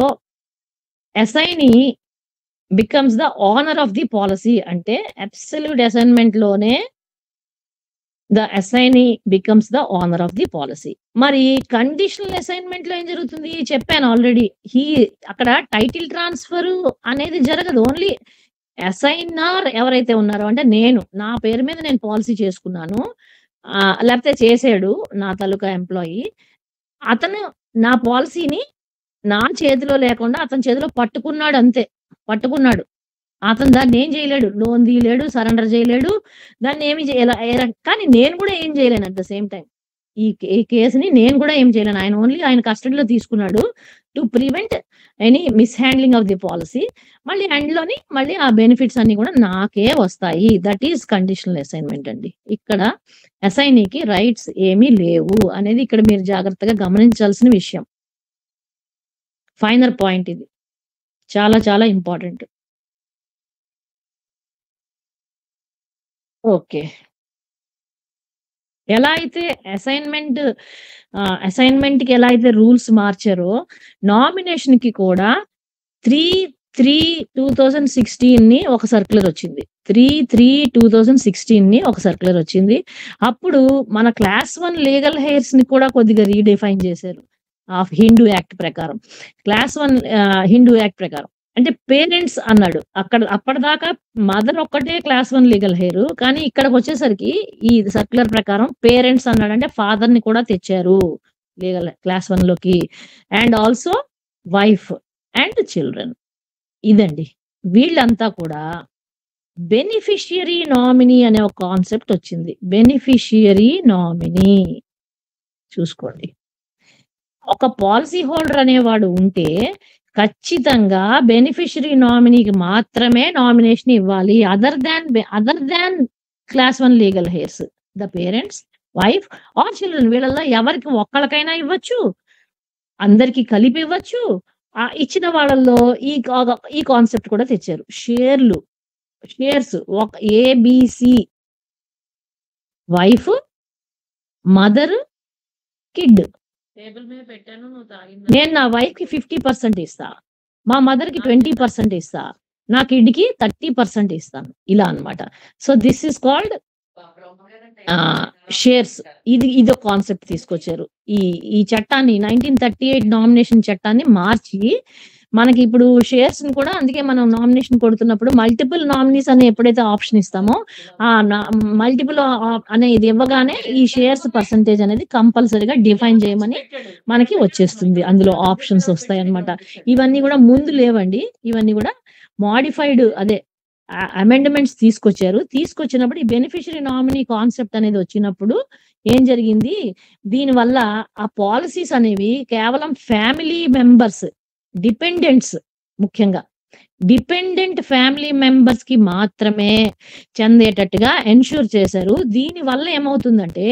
assignee becomes the owner of the policy అంటే అబ్సల్యూట్ అసైన్‌మెంట్‌లోనే the assignee becomes the owner of the policy. మరి కండిషనల్ అసైన్‌మెంట్‌లో ఏం జరుగుతుంది? చెప్పాను ఆల్రెడీ. అక్కడ టైటిల్ ట్రాన్స్‌ఫర్ అనేది జరగదు. ఓన్లీ అసైనర్ ఎవరైతే ఉన్నారో అంటే నా పేరు మీద నేను పాలిసీ చేసుకున్నాను. లేకపోతే చేసాడు నా తాలూకా ఎంప్లాయీ. అతను నా పాలిసీని నా చేతిలో లేకుండా అతని చేతిలో పట్టుకున్నాడు అంతే. పట్టుకున్నాడు. అతను దాన్నేం చేయలేడు. లోన్ తీయలేడు, సరెండర్ చేయలేడు. దాన్నేమి కానీ నేను కూడా ఏం చేయలేను అట్ ద సేమ్ టైమ్. ఈ కేసుని నేను కూడా ఏం చేయలేను. ఆయన కస్టడీలో తీసుకున్నాడు to prevent any mishandling of the policy. మళ్ళీ ఆ బెనిఫిట్స్ అన్నీ కూడా నాకే వస్తాయి. దట్ ఈస్ కండిషనల్ అసైన్‌మెంట్ అండి. ఇక్కడ అసైనీకి రైట్స్ ఏమీ లేవు అనేది ఇక్కడ మీరు జాగ్రత్తగా గమనించాల్సిన విషయం. ఫైనల్ పాయింట్ ఇది. చాలా చాలా ఇంపార్టెంట్. ఓకే. ఎలా అయితే అసైన్‌మెంట్‌కి ఎలా అయితే రూల్స్ మార్చారో, నామినేషన్‌కి కూడా 3/3/2016ని ఒక సర్క్యులర్ వచ్చింది. 3/3/2016ని ఒక సర్క్యులర్ వచ్చింది. అప్పుడు మన క్లాస్ 1 లీగల్ హెయిర్స్‌ని కూడా కొద్దిగా రీడిఫైన్ చేశారు. ఆఫ్ హిందూ యాక్ట్ ప్రకారం. క్లాస్ 1 హిందూ యాక్ట్ ప్రకారం. అంటే పేరెంట్స్ అన్నాడు. అప్పటిదాకా మదర్ ఒక్కటే క్లాస్ 1 లీగల్ హెయిర్. కానీ ఇక్కడికొచ్చేసరికి ఈ సర్క్యులర్ ప్రకారం పేరెంట్స్ అన్నాడు. అంటే ఫాదర్‌ని కూడా తెచ్చారు లీగల్ క్లాస్ 1లోకి. And also wife and children. ఇదండి. వీళ్ళంతా కూడా బెనిఫిషియరీ నామినీ అనే ఒక కాన్సెప్ట్ వచ్చింది. బెనిఫిషియరీ నామినీ చూసుకోండి. ఒక పాలిసీ హోల్డర్ అనేవాడు ఉంటే ఖచ్చితంగా బెనిఫిషియరీ నామినీకి మాత్రమే నామినేషన్ ఇవ్వాలి. Other than class 1 legal hairs. The parents, wife or children వీళ్ళలో ఎవరికి ఒక్కళ్ళకైనా ఇవ్వచ్చు. అందరికి కలిపి ఇవ్వచ్చు. ఇచ్చిన వాళ్ళల్లో ఈ కాన్సెప్ట్ కూడా తెచ్చారు. షేర్స్ ఒక ABC wife, mother, kid. Table మీద పెట్టాను నువ్వు తాగిందా? నేను నా వైఫ్‌కి 50% ఇస్తా. మా మదర్‌కి 20% ఇస్తా. నా కిడ్‌కి 30% ఇస్తాను. ఇలా అన్నమాట. So this is called shares. ఇదో కాన్సెప్ట్ తీసుకొచ్చారు. ఈ చట్టాన్ని 1938 నామినేషన్ చట్టాన్ని మార్చి మనకి ఇప్పుడు షేర్స్‌ని కూడా అందుకే మనం నామినేషన్ కొడుతున్నప్పుడు మల్టిపుల్ నామినీస్ అని ఎప్పుడైతే ఆప్షన్ ఇస్తామో మల్టిపుల్ అనేది ఇవ్వగానే ఈ షేర్స్ పర్సెంటేజ్ అనేది కంపల్సరీగా డిఫైన్ చేయమని మనకి వచ్చేస్తుంది. అందులో ఆప్షన్స్ వస్తాయన్నమాట. ఇవన్నీ కూడా ముందు లేవండి. ఇవన్నీ కూడా మోడిఫైడ్ అమెండ్మెంట్స్ తీసుకొచ్చారు. తీసుకొచ్చినప్పుడు ఈ బెనిఫిషియరీ నామినీ కాన్సెప్ట్ అనేది వచ్చినప్పుడు ఏం జరిగింది? దీనివల్ల ఆ పాలిసీస్ అనేవి కేవలం ఫ్యామిలీ మెంబర్స్, డిపెండెంట్స్, ముఖ్యంగా డిపెండెంట్ ఫ్యామిలీ మెంబర్స్ కి మాత్రమే చెందేటట్టుగా ఎన్ష్యూర్ చేశారు. దీని వల్ల ఏమవుతుందంటే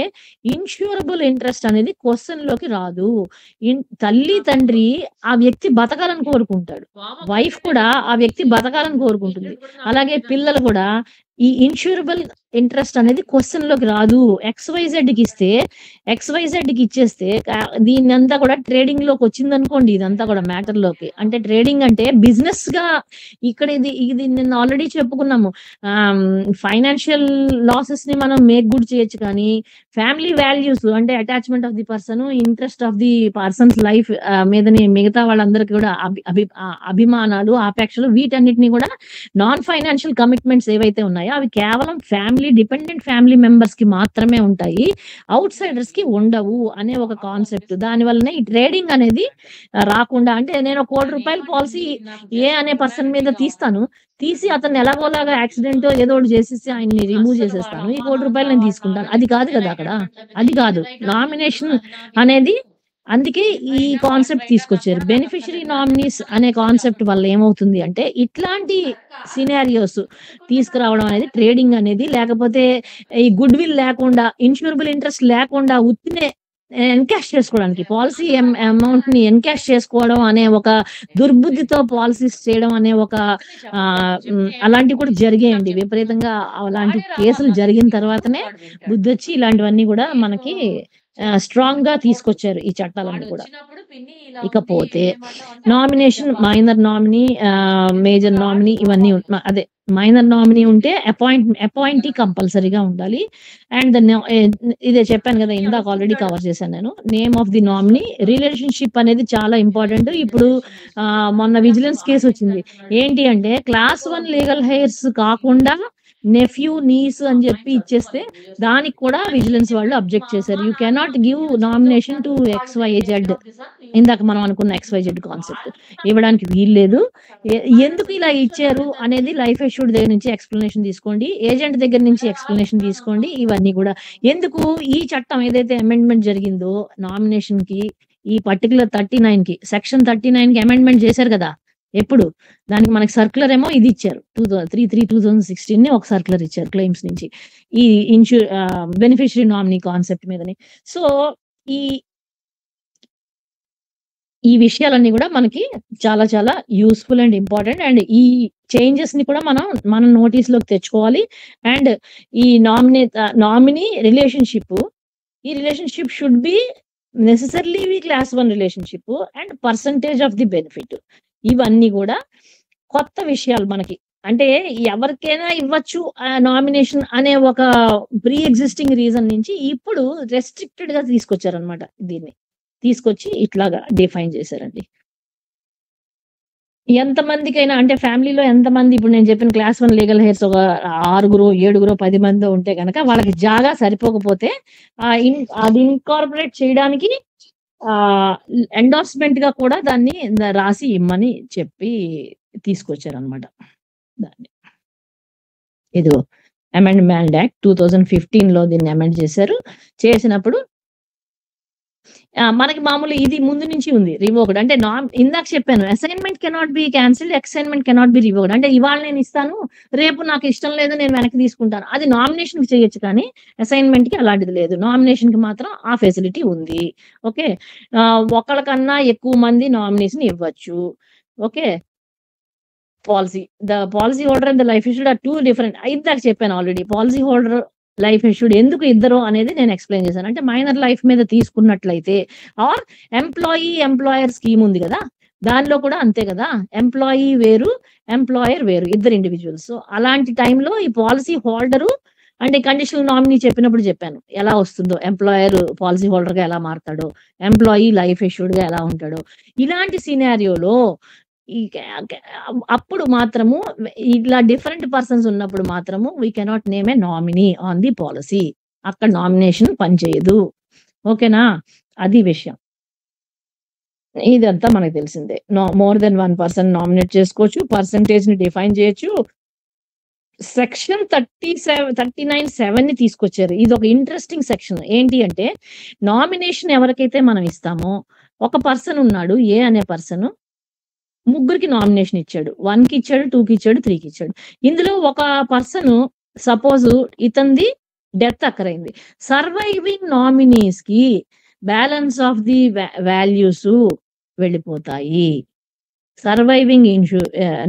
ఇన్ష్యూరబుల్ ఇంట్రెస్ట్ అనేది క్వశ్చన్ లోకి రాదు. తల్లి తండ్రి ఆ వ్యక్తి బతకాలని కోరుకుంటాడు. వైఫ్ కూడా ఆ వ్యక్తి బతకాలని కోరుకుంటుంది. అలాగే పిల్లలు కూడా ఈ ఇన్ష్యూరబుల్ ఇంట్రెస్ట్ అనేది క్వశ్చన్ లోకి రాదు. XYZకి ఇచ్చేస్తే దీన్నంతా కూడా ట్రేడింగ్ లోకి వచ్చిందనుకోండి. ఇదంతా కూడా మ్యాటర్ లోకి. అంటే ట్రేడింగ్ అంటే బిజినెస్ గా ఇక్కడ ఇది నిన్న ఆల్రెడీ చెప్పుకున్నాము. ఫైనాన్షియల్ లాసెస్ ని మనం మేక్ గుడ్ చేయొచ్చు. కానీ ఫ్యామిలీ వాల్యూస్ అంటే attachment of the person, interest of the person's life మీదని మిగతా వాళ్ళందరికీ కూడా అభిమానాలు, ఆపేక్షలు వీటన్నిటిని కూడా నాన్ ఫైనాన్షియల్ కమిట్మెంట్స్ ఏవైతే ఉన్నాయో అవి కేవలం డిపెండెంట్ ఫ్యామిలీ మెంబర్స్ కి మాత్రమే ఉంటాయి. అవుట్ సైడర్స్ కి ఉండవు అనే ఒక కాన్సెప్ట్. దాని వల్లనే ఈ ట్రేడింగ్ అనేది రాకుండా, అంటే నేను ₹1,00,00,000 పాలసీ ఏ అనే పర్సన్ మీద తీసి అతన్ని ఎలాగోలాగా యాక్సిడెంట్ ఏదో ఒకటి చేసేసి ఆయన్ని రిమూవ్ చేసేస్తాను. ఈ ₹1,00,00,000 నేను తీసుకుంటాను. అది కాదు కదా అక్కడ. అది కాదు నామినేషన్ అనేది. అందుకే ఈ కాన్సెప్ట్ తీసుకొచ్చారు. బెనిఫిషియరీ నామినీస్ అనే కాన్సెప్ట్ వల్ల ఏమవుతుంది అంటే ఇట్లాంటి సినారియోస్ తీసుకురావడం అనేది ట్రేడింగ్ అనేది, లేకపోతే ఈ గుడ్ విల్ లేకుండా, ఇన్ష్యూరబుల్ ఇంట్రెస్ట్ లేకుండా ఉత్తినే ఎన్కాష్ చేసుకోవడానికి పాలసీ అమౌంట్ ని ఎన్కాష్ చేసుకోవడం అనే ఒక దుర్బుద్ధితో పాలసీస్ చేయడం అనే ఒక అలాంటివి కూడా జరిగాయండి. విపరీతంగా అలాంటి కేసులు జరిగిన తర్వాతనే బుద్ధి వచ్చి ఇలాంటివన్నీ కూడా మనకి స్ట్రాంగ్ గా తీసుకొచ్చారు ఈ చట్టాలన్నీ కూడా. ఇకపోతే nomination, minor nominee, major nominee ఇవన్నీ అదే మైనర్ నామినీ ఉంటే అపాయింటీ కంపల్సరీగా ఉండాలి. అండ్ ఇదే చెప్పాను కదా, ఇందాక ఆల్రెడీ కవర్ చేశాను నేను. Name of the nominee, relationship అనేది చాలా ఇంపార్టెంట్. ఇప్పుడు మొన్న విజిలెన్స్ కేసు వచ్చింది. ఏంటి అంటే క్లాస్ 1 లీగల్ హెయిర్స్ కాకుండా నెఫ్యూ నీస్ అని చెప్పి ఇచ్చేస్తే దానికి కూడా విజిలెన్స్ వాళ్ళు అబ్జెక్ట్ చేశారు. You cannot give nomination to XYZ. ఇందాక మనం అనుకున్న XYZ కాన్సెప్ట్ ఇవ్వడానికి వీల్లేదు. ఎందుకు ఇలా ఇచ్చారు అనేది లైఫ్ అష్యూర్డ్ దగ్గర నుంచి ఎక్స్ప్లెనేషన్ తీసుకోండి, ఏజెంట్ దగ్గర నుంచి ఎక్స్ప్లెనేషన్ తీసుకోండి. ఇవన్నీ కూడా ఎందుకు ఈ చట్టం ఏదైతే అమెండ్మెంట్ జరిగిందో నామినేషన్ కి, ఈ పర్టికులర్ 39 కి, సెక్షన్ 39 కి అమెండ్మెంట్ చేశారు కదా. ఎప్పుడు దానికి మనకి సర్క్యులర్ ఏమో ఇది ఇచ్చారు, 2016 ని ఒక సర్క్యులర్ ఇచ్చారు క్లెయిమ్స్ నుంచి ఈ బెనిఫిషరీ నామినీ కాన్సెప్ట్ మీదని. సో ఈ విషయాలన్నీ కూడా మనకి చాలా చాలా యూస్ఫుల్ అండ్ ఇంపార్టెంట్. అండ్ ఈ చేంజెస్ ని కూడా మన నోటీస్ లోకి తెచ్చుకోవాలి. అండ్ ఈ నామినీ రిలేషన్షిప్, ఈ relationship should be necessarily class 1 relationship and percentage of the benefit. ఇవన్నీ కూడా కొత్త విషయాలు మనకి. అంటే ఎవరికైనా ఇవ్వచ్చు నామినేషన్ అనే ఒక ప్రీ ఎగ్జిస్టింగ్ రీజన్ నుంచి ఇప్పుడు రెస్ట్రిక్టెడ్ గా తీసుకొచ్చారనమాట. దీన్ని తీసుకొచ్చి ఇట్లాగా డిఫైన్ చేశారండి. ఎంతమందికైనా అంటే ఫ్యామిలీలో ఎంతమంది, ఇప్పుడు నేను చెప్పిన క్లాస్ 1 లీగల్ హెయిర్స్ ఒక 6, 7, 10 మంది ఉంటే కనుక వాళ్ళకి జాగా సరిపోకపోతే అది ఇన్కార్పొరేట్ చేయడానికి ఎండార్స్మెంట్ గా కూడా దాన్ని రాసి ఇమ్మని చెప్పి తీసుకొచ్చారనమాట. దాన్ని ఇది అమెండ్మెంట్ యాక్ట్ 2015 లో దీన్ని అమెండ్ చేశారు. చేసినప్పుడు మనకి మామూలు ఇది ముందు నుంచి ఉంది రివోక్డ్. అంటే ఇందాక చెప్పాను assignment cannot be cancelled, assignment cannot be revoked. అంటే ఇవాళ నేను ఇస్తాను, రేపు నాకు ఇష్టం లేదు నేను వెనక్కి తీసుకుంటాను, అది నామినేషన్ కి చేయొచ్చు కానీ అసైన్మెంట్ కి అలాంటిది లేదు. నామినేషన్ కి మాత్రం ఆ ఫెసిలిటీ ఉంది. ఓకే, ఒకళ్ళకన్నా ఎక్కువ మంది నామినేషన్ ఇవ్వచ్చు. Okay, the policy holder and the life assured are 2 different. ఇందాక చెప్పాను already. Policy holder, life assured ఎందుకు ఇద్దరు అనేది నేను ఎక్స్ప్లెయిన్ చేశాను. అంటే మైనర్ లైఫ్ మీద తీసుకున్నట్లయితే ఆర్ ఎంప్లాయర్ స్కీమ్ ఉంది కదా, దానిలో కూడా అంతే కదా. ఎంప్లాయీ వేరు, ఎంప్లాయర్ వేరు, ఇద్దరు ఇండివిజువల్స్. సో అలాంటి టైంలో ఈ పాలసీ హోల్డరు అంటే కండిషనల్ నామినీ చెప్పినప్పుడు చెప్పాను ఎలా వస్తుందో, ఎంప్లాయర్ పాలసీ హోల్డర్ గా ఎలా మారుతాడో, ఎంప్లాయీ లైఫ్ ఇష్యూడ్ గా ఎలా ఉంటాడో. ఇలాంటి సినారియోలో అప్పుడు మాత్రము ఇలా డిఫరెంట్ పర్సన్స్ ఉన్నప్పుడు మాత్రము we cannot name A nominee on the policy. అక్కడ నామినేషన్ పనిచేయదు. ఓకేనా, అది విషయం. ఇదంతా మనకు తెలిసిందే. మోర్ దెన్ 1 పర్సన్ నామినేట్ చేసుకోవచ్చు, పర్సంటేజ్ ని డిఫైన్ చేయొచ్చు. సెక్షన్ 39(7) ని తీసుకొచ్చారు. ఇది ఒక ఇంట్రెస్టింగ్ సెక్షన్. ఏంటి అంటే నామినేషన్ ఎవరికైతే మనం ఇస్తామో, ఒక పర్సన్ ఉన్నాడు, ఏ అనే పర్సన్ ముగ్గురికి నామినేషన్ ఇచ్చాడు. 1కి ఇచ్చాడు, 2కి ఇచ్చాడు, 3కి ఇచ్చాడు. ఇందులో ఒక పర్సన్ సపోజ్ ఇతంది డెత్ అక్కరైంది. సర్వైవింగ్ నామినీస్ కి బ్యాలెన్స్ ఆఫ్ ది వాల్యూస్ వెళ్ళిపోతాయి. సర్వైవింగ్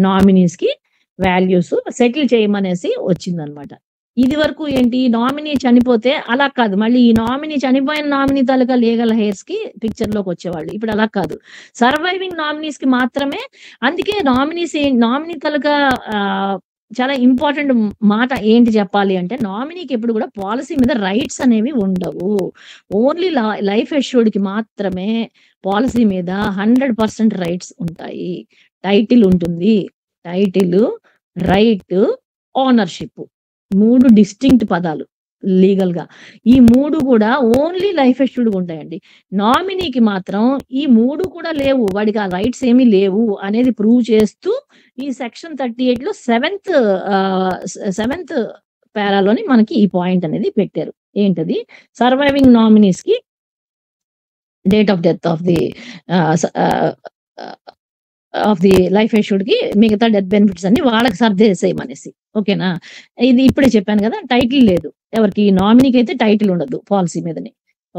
నామినీస్ కి వాల్యూస్ సెటిల్ చేయమనేసి వచ్చిందనమాట. ఇది వరకు ఏంటి, నామినీ చనిపోతే అలా కాదు, మళ్ళీ ఈ నామినీ చనిపోయిన నామినీ తాలూకా లీగల్ హెయిర్స్ కి పిక్చర్ లోకి వచ్చేవాళ్ళు. ఇప్పుడు అలా కాదు, సర్వైవింగ్ నామినీస్ కి మాత్రమే. అందుకే నామినీ తాలూకా చాలా ఇంపార్టెంట్ మాట ఏంటి చెప్పాలి అంటే, నామినీకి ఎప్పుడు కూడా పాలసీ మీద రైట్స్ అనేవి ఉండవు. ఓన్లీ లైఫ్ అష్యూర్డ్ కి మాత్రమే పాలసీ మీద 100% రైట్స్ ఉంటాయి. టైటిల్ ఉంటుంది, టైటిల్, రైట్, ఓనర్షిప్, 3 డిస్టింక్ట్ పదాలు లీగల్ గా. ఈ 3 కూడా ఓన్లీ లైఫ్ అష్యూర్డ్ ఉంటాయండి. నామినీకి మాత్రం ఈ 3 కూడా లేవు, వాడికి ఆ రైట్స్ ఏమీ లేవు అనేది ప్రూవ్ చేస్తూ ఈ సెక్షన్ 38 లో 7th పారాలోని మనకి ఈ పాయింట్ అనేది పెట్టారు. ఏంటది, సర్వైవింగ్ నామినీస్ కి date of death of the life assured కి మిగతా డెత్ బెనిఫిట్స్ అన్ని వాళ్ళకి సర్దేసేయమనేసి. ఓకేనా, ఇది ఇప్పుడే చెప్పాను కదా, టైటిల్ లేదు ఎవరికి, నామినీకి అయితే టైటిల్ ఉండదు పాలసీ మీదని.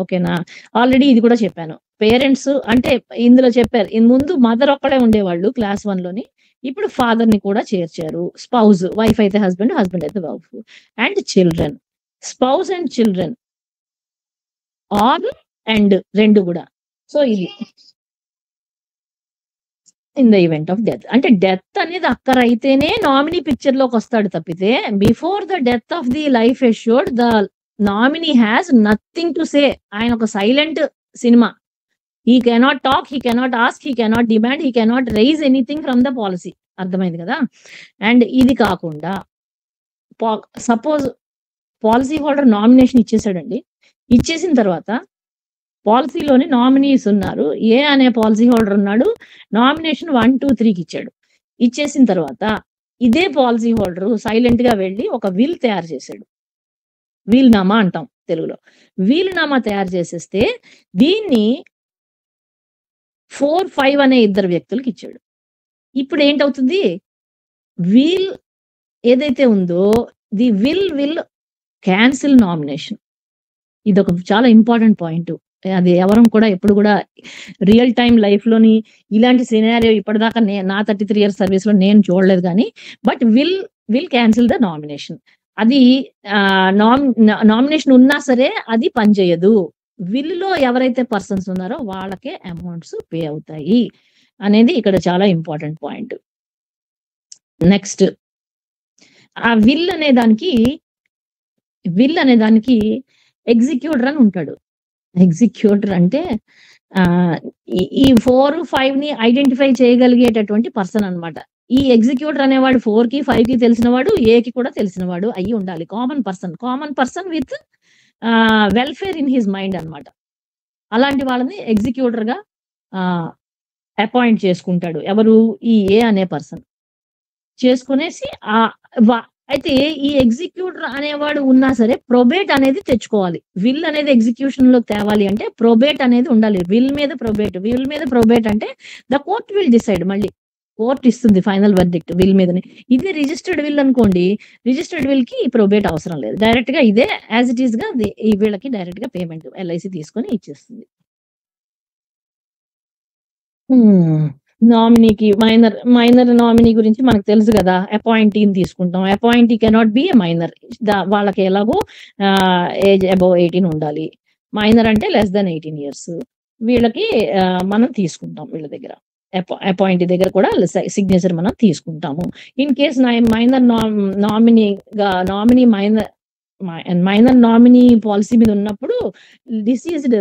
ఓకేనా, ఆల్రెడీ ఇది కూడా చెప్పాను. పేరెంట్స్ అంటే ఇందులో చెప్పారు, ముందు మదర్ ఒక్కడే ఉండేవాళ్ళు క్లాస్ 1 లోని, ఇప్పుడు ఫాదర్ ని కూడా చేర్చారు. స్పౌజ్, వైఫ్ అయితే హస్బెండ్, హస్బెండ్ అయితే wife, and children. Spouse and children are and 2 కూడా. సో ఇది in the event of death. అంటే డెత్ అనేది అక్కరైతేనే నామినీ పిక్చర్ లోకి వస్తాడు తప్పితే before the death of the life assured the nominee has nothing to say. ఆయన ఒక silent cinema. He cannot talk, he cannot ask, he cannot demand, he cannot raise anything from the policy. అర్థమైంది కదా. And ఇది కాకుండా suppose policy holder nomination ఇచ్చేసాడండి. ఇచ్చేసిన తర్వాత పాలిసీలోని nominees ఉన్నారు. ఏ అనే పాలిసీ హోల్డర్ ఉన్నాడు. నామినేషన్ 1, 2, 3కి ఇచ్చాడు. ఇచ్చేసిన తర్వాత ఇదే పాలిసీ హోల్డర్ సైలెంట్ గా వెళ్ళి ఒక విల్ తయారు చేశాడు. వీలునామా అంటాం తెలుగులో. వీలునామా తయారు చేసేస్తే దీన్ని 4, 5 అనే ఇద్దరు వ్యక్తులకి ఇచ్చాడు. ఇప్పుడు ఏంటవుతుంది? వీల్ ఏదైతే ఉందో ది విల్ క్యాన్సిల్ నామినేషన్. ఇదొక చాలా ఇంపార్టెంట్ పాయింట్. అది ఎవరం కూడా ఎప్పుడు కూడా రియల్ టైమ్ లైఫ్ లోని ఇలాంటి సినారియో ఇప్పటిదాకా నా 33 ఇయర్స్ సర్వీస్ లో నేను చూడలేదు కానీ but will cancel the nomination. అది నామినేషన్ ఉన్నా సరే అది పనిచేయదు. విల్లో ఎవరైతే పర్సన్స్ ఉన్నారో వాళ్ళకే అమౌంట్స్ పే అవుతాయి అనేది ఇక్కడ చాలా ఇంపార్టెంట్ పాయింట్. నెక్స్ట్ ఆ విల్ అనే దానికి ఎగ్జిక్యూటర్ అని ఉంటాడు. ఎగ్జిక్యూటర్ అంటే ఈ 4, 5ని ఐడెంటిఫై చేయగలిగేటటువంటి పర్సన్ అన్నమాట. ఈ ఎగ్జిక్యూటర్ అనేవాడు 4కి 5కి తెలిసినవాడు, ఏకి కూడా తెలిసినవాడు అయ్యి ఉండాలి. Common person with welfare in his mind అన్నమాట. అలాంటి వాళ్ళని ఎగ్జిక్యూటర్ గా అపాయింట్ చేసుకుంటాడు. ఎవరు? ఈ ఏ అనే పర్సన్ చేసుకునేసి అయితే ఈ ఎగ్జిక్యూటర్ అనేవాడు ఉన్నా సరే ప్రొబేట్ అనేది తెచ్చుకోవాలి. విల్ అనేది ఎగ్జిక్యూషన్ లోకి తేవాలి అంటే ప్రొబేట్ అనేది ఉండాలి. విల్ మీద ప్రొబేట్ అంటే ద కోర్ట్ విల్ డిసైడ్. మళ్ళీ కోర్ట్ ఇస్తుంది ఫైనల్ వర్డిక్ట్ విల్ మీదని. ఇదే రిజిస్టర్డ్ విల్ అనుకోండి, రిజిస్టర్డ్ విల్ కి ప్రొబేట్ అవసరం లేదు. డైరెక్ట్ గా ఇదే యాజ్ ఇట్ ఈస్ గా ఈ వీళ్ళకి డైరెక్ట్ గా పేమెంట్ ఎల్ఐసి తీసుకొని ఇచ్చేస్తుంది. నామినీకి మైనర్ నామినీ గురించి మనకు తెలుసు కదా. అపాయింటీని తీసుకుంటాం. Appointee cannot be a minor. వాళ్ళకి ఎలాగో ఏజ్ అబౌవ్ 18 ఉండాలి. మైనర్ అంటే లెస్ దాన్ 18 ఇయర్స్. వీళ్ళకి మనం తీసుకుంటాం. వీళ్ళ దగ్గర అపాయింటీ దగ్గర కూడా సిగ్నేచర్ మనం తీసుకుంటాము. In case minor minor nominee policy మీద ఉన్నప్పుడు డిసీజ్డ్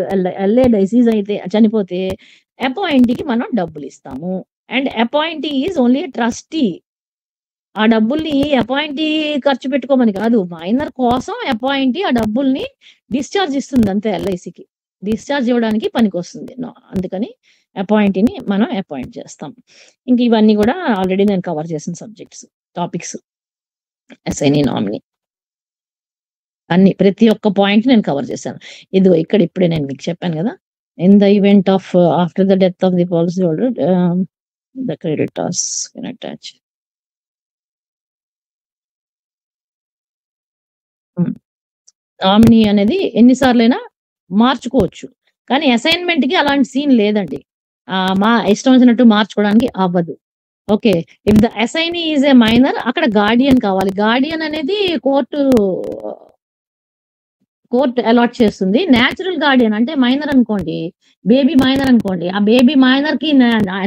డిసీజ్ అయితే చనిపోతే అపాయింటీకి మనం డబ్బులు ఇస్తాము. And appointee is only trustee. ఆ డబ్బుల్ని అపాయింటీ ఖర్చు పెట్టుకోమని కాదు, మైనర్ కోసం అపాయింటీ ఆ డబ్బుల్ని డిశ్చార్జ్ ఇస్తుంది అంతే. ఎల్ఐసికి డిశ్చార్జ్ ఇవ్వడానికి పనికొస్తుంది. అందుకని అపాయింటీని మనం అపాయింట్ చేస్తాం. ఇంక ఇవన్నీ కూడా ఆల్రెడీ నేను కవర్ చేసిన టాపిక్స్. అసైనీ నామినీ అన్ని ప్రతి ఒక్క పాయింట్ నేను కవర్ చేశాను. ఇదిగో ఇక్కడ ఇప్పుడే నేను మీకు చెప్పాను కదా. In the event of after the death of the policyholder, the creditors can attach. Nominee అనేది ఎన్నిసార్లైనా మార్చుకోవచ్చు. కానీ అసైన్మెంట్ కి అలాంటి సీన్ లేదండి. మా ఇష్టం వచ్చినట్టు మార్చుకోవడానికి అవ్వదు. Okay, if the assignee is a minor, అక్కడ గార్డియన్ కావాలి. గార్డియన్ అనేది కోర్టు అలాట్ చేస్తుంది. న్యాచురల్ గార్డియన్ అంటే మైనర్ అనుకోండి, బేబీ మైనర్ అనుకోండి, ఆ బేబీ మైనర్ కి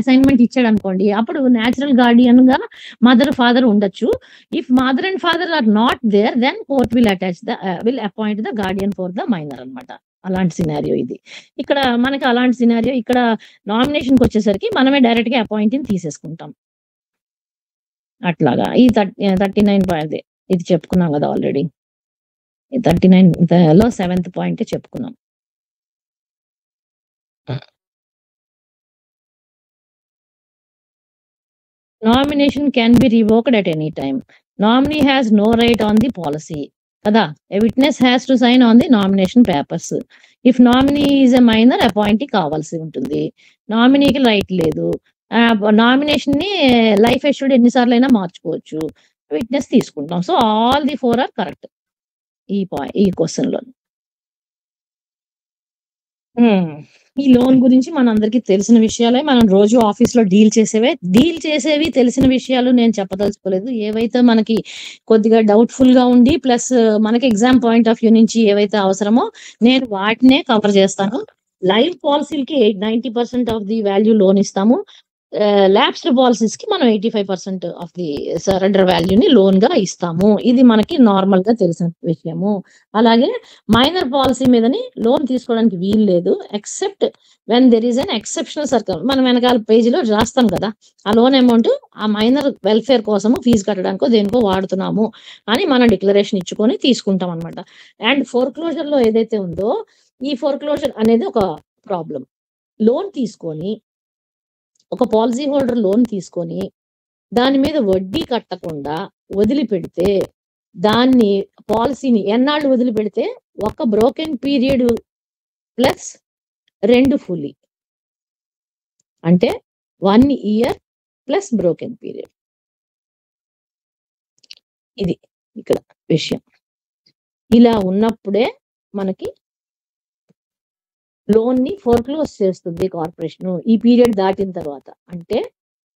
అసైన్మెంట్ ఇచ్చాడు అనుకోండి, అప్పుడు న్యాచురల్ గార్డియన్ గా మదర్ ఫాదర్ ఉండొచ్చు. If mother and father are not there, then court will appoint the guardian for the minor అన్నమాట. అలాంటి సినారియో ఇది. ఇక్కడ మనకి అలాంటి సినారియో ఇక్కడ నామినేషన్ కి వచ్చేసరికి మనమే డైరెక్ట్ గా అపాయింటింగ్ తీసేసుకుంటాం. అట్లాగా ఈ 39 ఇది చెప్పుకున్నాం కదా ఆల్రెడీ. 39లో 7th పాయింట్ చెప్పుకున్నాం. Nomination can be revoked at any time. Nominee has no right on the policy కదా. A witness has to sign on the nomination papers. If nominee is a minor, appointee కావాల్సి ఉంటుంది. నామినీకి right లేదు. Nomination ని life assured ఎన్నిసార్లు అయినా మార్చుకోవచ్చు. Witness తీసుకుంటాం. So all the 4 are correct ఈ క్వశ్చన్ లో. ఈ లోన్ గురించి మనందరికీ తెలిసిన విషయాలే. మనం రోజు ఆఫీస్ లో డీల్ చేసేవి తెలిసిన విషయాలు నేను చెప్పదలుచుకోలేదు. ఏవైతే మనకి కొద్దిగా డౌట్ఫుల్ గా ఉండి ప్లస్ మనకి ఎగ్జామ్ పాయింట్ ఆఫ్ వ్యూ నుంచి ఏవైతే అవసరమో నేను వాటినే కవర్ చేస్తాను. లైవ్ పాలసీలకి 90% ఆఫ్ ది వాల్యూ లోన్ ఇస్తాము. ల్యాప్స్డ్ పాలిసీస్‌కి మనం 85% ఆఫ్ ది సరెండర్ వాల్యూని లోన్‌గా ఇస్తాము. ఇది మనకి నార్మల్‌గా తెలిసిన విషయము. అలాగే మైనర్ పాలిసీ మీదని లోన్ తీసుకోవడానికి వీలు లేదు. Except when there is an exceptional మనం వెనకాల పేజీలో రాస్తాం కదా! ఆ లోన్ అమౌంట్ ఆ మైనర్ వెల్‌ఫేర్ కోసము ఫీజు కట్టడానికో దేనికో వాడుతున్నాము అని మనం డిక్లరేషన్ ఇచ్చుకొని తీసుకుంటాం అనమాట. అండ్ ఫోర్‌క్లోజర్‌లో ఏదైతే ఉందో ఈ ఫోర్‌క్లోజర్ అనేది ఒక ప్రాబ్లమ్. లోన్ తీసుకొని ఒక పాలిసీ హోల్డర్ లోన్ తీసుకొని దాని మీద వడ్డీ కట్టకుండా వదిలిపెడితే దాన్ని పాలిసీని ఎన్నాళ్ళు వదిలిపెడితే ఒక బ్రోకెన్ పీరియడ్ ప్లస్ 2 ఫుల్లీ అంటే 1 ఇయర్ ప్లస్ బ్రోకెన్ పీరియడ్. ఇది ఇక్కడ విషయం. ఇలా ఉన్నప్పుడే మనకి లోన్‌ని ఫోర్‌క్లోజ్ చేస్తుంది కార్పొరేషను. ఈ పీరియడ్ దాటిన తర్వాత. అంటే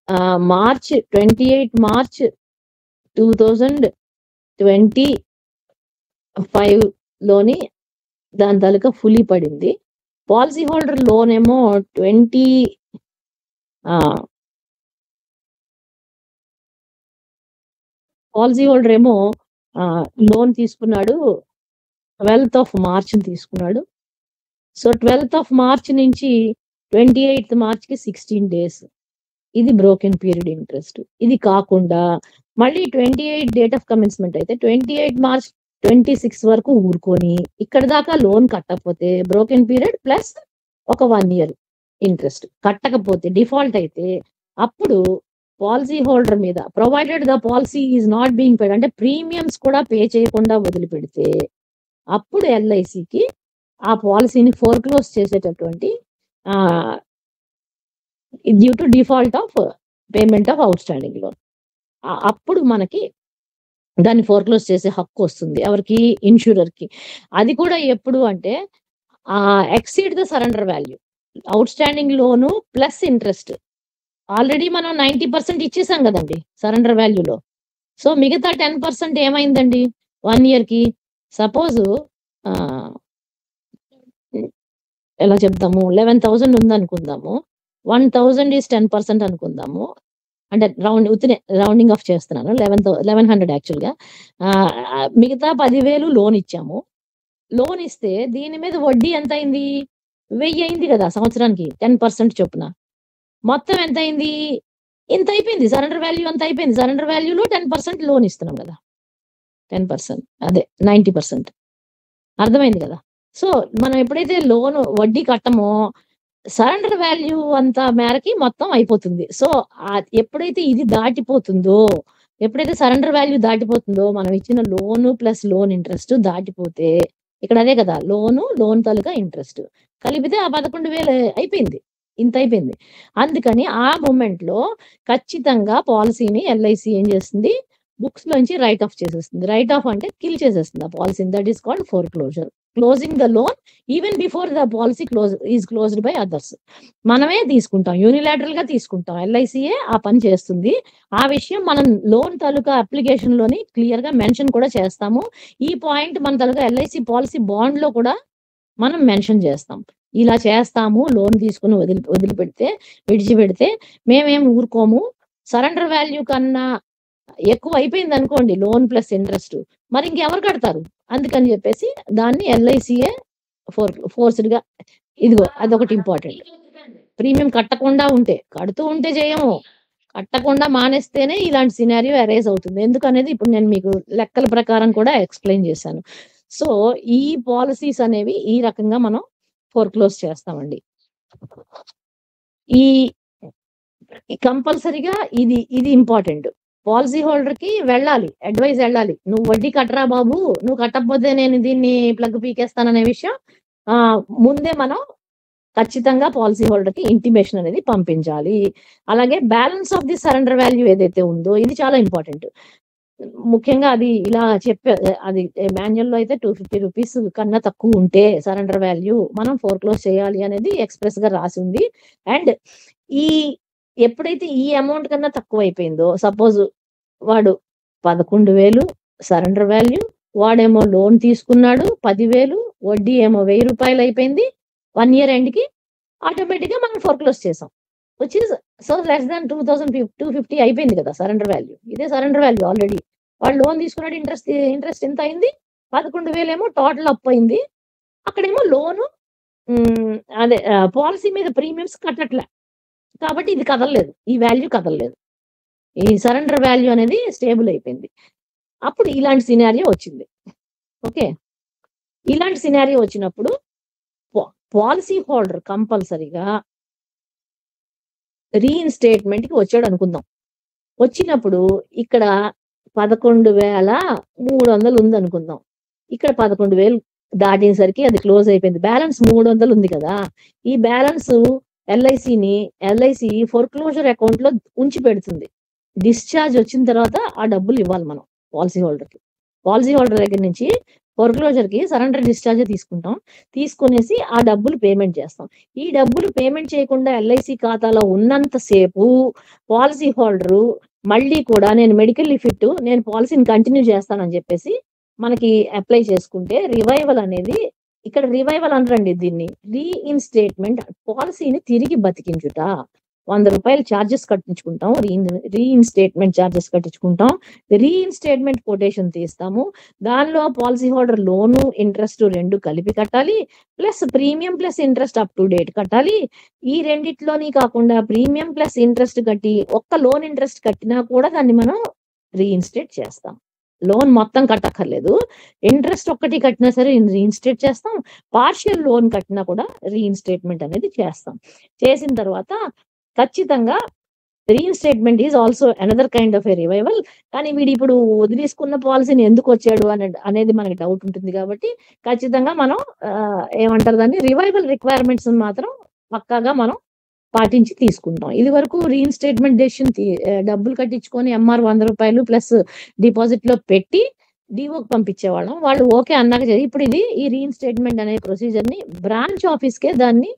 28 మార్చ్ 2025లోని దాని తాలూకా ఫుల్లీ పడింది. పాలిసీ హోల్డర్ లోన్ ఏమో పాలిసీ హోల్డర్ ఏమో లోన్ తీసుకున్నాడు. 12th ఆఫ్ మార్చ్ తీసుకున్నాడు. సో 12th ఆఫ్ మార్చ్ నుంచి 28th మార్చ్‌కి 16 డేస్. ఇది బ్రోకెన్ పీరియడ్ ఇంట్రెస్ట్. ఇది కాకుండా మళ్ళీ 28 డేట్ ఆఫ్ కమెన్స్‌మెంట్ అయితే 28 మార్చ్ 26 వరకు ఊరుకొని ఇక్కడి దాకా లోన్ కట్టకపోతే బ్రోకెన్ పీరియడ్ ప్లస్ ఒక 1 ఇయర్ ఇంట్రెస్ట్. కట్టకపోతే డిఫాల్ట్ అయితే అప్పుడు పాలిసీ హోల్డర్ మీద provided the policy is not being paid అంటే ప్రీమియమ్స్ కూడా పే చేయకుండా వదిలిపెడితే అప్పుడు ఎల్ఐసికి ఆ పాలిసీని ఫోర్‌క్లోజ్ చేసేటటువంటి due to default of payment of outstanding loan. అప్పుడు మనకి దాన్ని ఫోర్‌క్లోజ్ చేసే హక్కు వస్తుంది. ఎవరికి? ఇన్స్యూరర్‌కి. అది కూడా ఎప్పుడు అంటే exceed the surrender value. Outstanding loan plus interest. Already మనం 90% ఇచ్చేసాం గదండీ సరెండర్ వాల్యూలో. సో మిగతా 10% ఏమైందండి 1 ఇయర్‌కి? సపోజ్ ఎలా చెప్దాము 11,000 ఉందనుకుందాము. 1,000 ఈస్ 10% అనుకుందాము. అంటే రౌండింగ్ ఆఫ్ చేస్తున్నాను. 1100 యాక్చువల్‌గా. మిగతా 10,000 లోన్ ఇచ్చాము. లోన్ ఇస్తే దీని మీద వడ్డీ ఎంతయింది? 1000 అయింది గదా! సంవత్సరానికి 10% చొప్పున. మొత్తం ఎంతయింది? ఇంత అయిపోయింది. సరెండర్ వాల్యూ అంత అయిపోయింది. సరెండర్ వాల్యూలో 10% లోన్ ఇస్తున్నాం గదా! 10% అదే 90%. అర్థమైంది గదా! సో మనం ఎప్పుడైతే లోన్ వడ్డీ కట్టమో సరెండర్ వాల్యూ అంత మేరకి మొత్తం అయిపోతుంది. సో ఎప్పుడైతే ఇది దాటిపోతుందో, ఎప్పుడైతే సరెండర్ వాల్యూ దాటిపోతుందో మనం ఇచ్చిన లోను ప్లస్ లోన్ ఇంట్రెస్ట్ దాటిపోతే ఇక్కడ అదే కదా లోన్ తాలూకా ఇంట్రెస్ట్ కలిపితే ఆ 11,000 అయిపోయింది. ఇంత అయిపోయింది. అందుకని ఆ మూమెంట్‌లో ఖచ్చితంగా పాలిసీని ఎల్ఐసి ఏం చేస్తుంది? బుక్స్‌లోంచి రైట్ ఆఫ్ చేసేస్తుంది. రైట్ ఆఫ్ అంటే కిల్ చేసేస్తుంది ఆ పాలిసీని. That is called foreclosure. Closing the loan even before the policy closed by others. మనమే తీసుకుంటాం. యూనిలాటరల్‌గా తీసుకుంటాం. ఎల్ఐసియే ఆ పని చేస్తుంది. ఆ విషయం మనం లోన్ తాలూకా అప్లికేషన్‌లోని క్లియర్‌గా మెన్షన్ కూడా చేస్తాము. ఈ పాయింట్ మన తాలూకా ఎల్ఐసి పాలిసీ బాండ్‌లో కూడా మనం మెన్షన్ చేస్తాం. ఇలా చేస్తాము. లోన్ తీసుకొని విడిచిపెడితే మేమేం ఊరుకోము. సరెండర్ వాల్యూ కన్నా ఎక్కువ అయిపోయిందనుకోండి లోన్ ప్లస్ ఇంట్రెస్ట్. మరి ఇంకెవరు కడతారు? అందుకని చెప్పేసి దాన్ని ఎల్ఐసియే ఫోర్స్‌డ్‌గా ఇదిగో అదొకటి ఇంపార్టెంట్. ప్రీమియం కట్టకుండా ఉంటే, కడుతూ ఉంటే చేయము. కట్టకుండా మానేస్తేనే ఇలాంటి సినారియో అరైజ్ అవుతుంది. ఎందుకనేది ఇప్పుడు నేను మీకు లెక్కల ప్రకారం కూడా ఎక్స్‌ప్లెయిన్ చేశాను. సో ఈ పాలిసీస్ అనేవి ఈ రకంగా మనం ఫోర్‌క్లోజ్ చేస్తామండి. ఈ కంపల్సరీగా ఇది ఇంపార్టెంట్. పాలిసీ హోల్డర్‌కి వెళ్ళాలి. అడ్వైస్ వెళ్ళాలి. "నువ్వు వడ్డీ కట్టరా బాబు. నువ్వు కట్టకపోతే నేను దీన్ని ప్లగ్ పీకేస్తాననే" విషయం ముందే మనం ఖచ్చితంగా పాలిసీ హోల్డర్‌కి ఇంటిమేషన్ అనేది పంపించాలి. అలాగే balance of the surrender value ఏదైతే ఉందో ఇది చాలా ఇంపార్టెంట్. ముఖ్యంగా అది ఇలా అది మాన్యుయల్‌లో అయితే ₹250 కన్నా తక్కువ ఉంటే సరెండర్ వాల్యూ మనం ఫోర్‌క్లోజ్ చేయాలి అనేది ఎక్స్‌ప్రెస్‌గా రాసి ఉంది. అండ్ ఎప్పుడైతే ఈ అమౌంట్ కన్నా తక్కువైపోయిందో సపోజ్ వాడు 11,000 సరెండర్ వాల్యూ, వాడేమో లోన్ తీసుకున్నాడు 10,000 వడ్డీ ఏమో ₹1,000 అయిపోయింది. 1 ఇయర్ ఎండ్‌కి ఆటోమేటిక్‌గా మనం ఫోర్‌క్లోజ్ చేసాం. Which is so less than 250 అయిపోయింది కదా సరెండర్ వాల్యూ. ఇదే సరెండర్ వాల్యూ ఆల్రెడీ. వాడు లోన్ తీసుకున్నాడు, ఇంట్రెస్ట్ ఎంత అయింది? 11,000 ఏమో టోటల్ అప్పు అయింది. అక్కడేమో లోను అదే పాలసీ మీద ప్రీమియమ్స్ కట్టట్లే. కాబట్టి ఇది కదలలేదు. ఈ వాల్యూ కదలలేదు. ఈ సరెండర్ వాల్యూ అనేది స్టేబుల్ అయిపోయింది. అప్పుడు ఇలాంటి సినారియో వచ్చింది. ఓకే. ఇలాంటి సినారియో వచ్చినప్పుడు పాలసీ హోల్డర్ కంపల్సరీగా రీఇన్‌స్టేట్‌మెంట్‌కి వచ్చాడు అనుకుందాం. వచ్చినప్పుడు ఇక్కడ 11,300 ఉందనుకుందాం. ఇక్కడ 11,000 దాటేసరికి అది క్లోజ్ అయిపోయింది. బ్యాలెన్స్ 300 ఉంది కదా! ఈ బ్యాలెన్సు ఎల్ఐసి ఫోర్‌క్లోజర్ అకౌంట్‌లో ఉంచి పెడుతుంది. డిశ్చార్జ్ వచ్చిన తర్వాత ఆ డబ్బులు ఇవ్వాలి మనం పాలసీ హోల్డర్‌కి. పాలసీ హోల్డర్ దగ్గర నుంచి ఫోర్‌క్లోజర్‌కి సరెండర్ డిశ్చార్జ్ తీసుకుంటాం. తీసుకొనేసి ఆ డబ్బులు పేమెంట్ చేస్తాం. ఈ డబ్బులు పేమెంట్ చేయకుండా ఎల్ఐసి ఖాతాలో ఉన్నంత సేపు పాలసీ హోల్డరు మళ్ళీ కూడా నేను మెడికల్లీ ఫిట్, నేను పాలసీని కంటిన్యూ చేస్తానని చెప్పేసి మనకి అప్లై చేసుకుంటే రివైవల్ అనేది, ఇక్కడ రివైవల్ అనరండి దీన్ని. రీఇన్‌స్టేట్‌మెంట్, పాలసీని తిరిగి బతికించుట. ₹100 charges కట్టించుకుంటాం. Reinstatement charges కట్టించుకుంటాం. Reinstatement quotation తీస్తాము. దానిలో పాలసీ హోల్డర్ లోను, ఇంట్రెస్ట్ 2 కలిపి కట్టాలి. Plus premium plus interest up to date కట్టాలి. ఈ రెండిట్లోని కాకుండా ప్రీమియం ప్లస్ ఇంట్రెస్ట్ కట్టి ఒక్క లోన్ ఇంట్రెస్ట్ కట్టినా కూడా దాన్ని మనం రీఇన్‌స్టేట్ చేస్తాం. లోన్ మొత్తం కట్టక్కర్లేదు. ఇంట్రెస్ట్ ఒక్కటి కట్టినా సరే రీఇన్‌స్టేట్ చేస్తాం. పార్షియల్ లోన్ కట్టినా కూడా రీఇన్‌స్టేట్‌మెంట్ అనేది చేస్తాం. చేసిన తర్వాత ఖచ్చితంగా reinstatement is also another kind of a revival. కానీ వీడిప్పుడు వదిలేసుకున్న పాలసీని ఎందుకొచ్చాడు అనేది మనకి డౌట్ ఉంటుంది కాబట్టి ఖచ్చితంగా మనం ఏమంటారు దాన్ని, రివైవల్ రిక్వైర్మెంట్స్ మాత్రం పక్కాగా మనం పాటించి తీసుకుంటాం. ఇదివరకు రీఇన్‌స్టేట్‌మెంట్ డెసిషన్ డబ్బులు కట్టించుకొని ఎంఆర్ ₹100 ప్లస్ డిపాజిట్‌లో పెట్టి డీఓకి పంపించేవాళ్ళం. వాళ్ళు ఓకే అన్నాక ఇప్పుడు ఈ రీఇన్‌స్టేట్‌మెంట్ అనే ప్రొసీజర్‌ని బ్రాంచ్ ఆఫీస్‌కే దాన్ని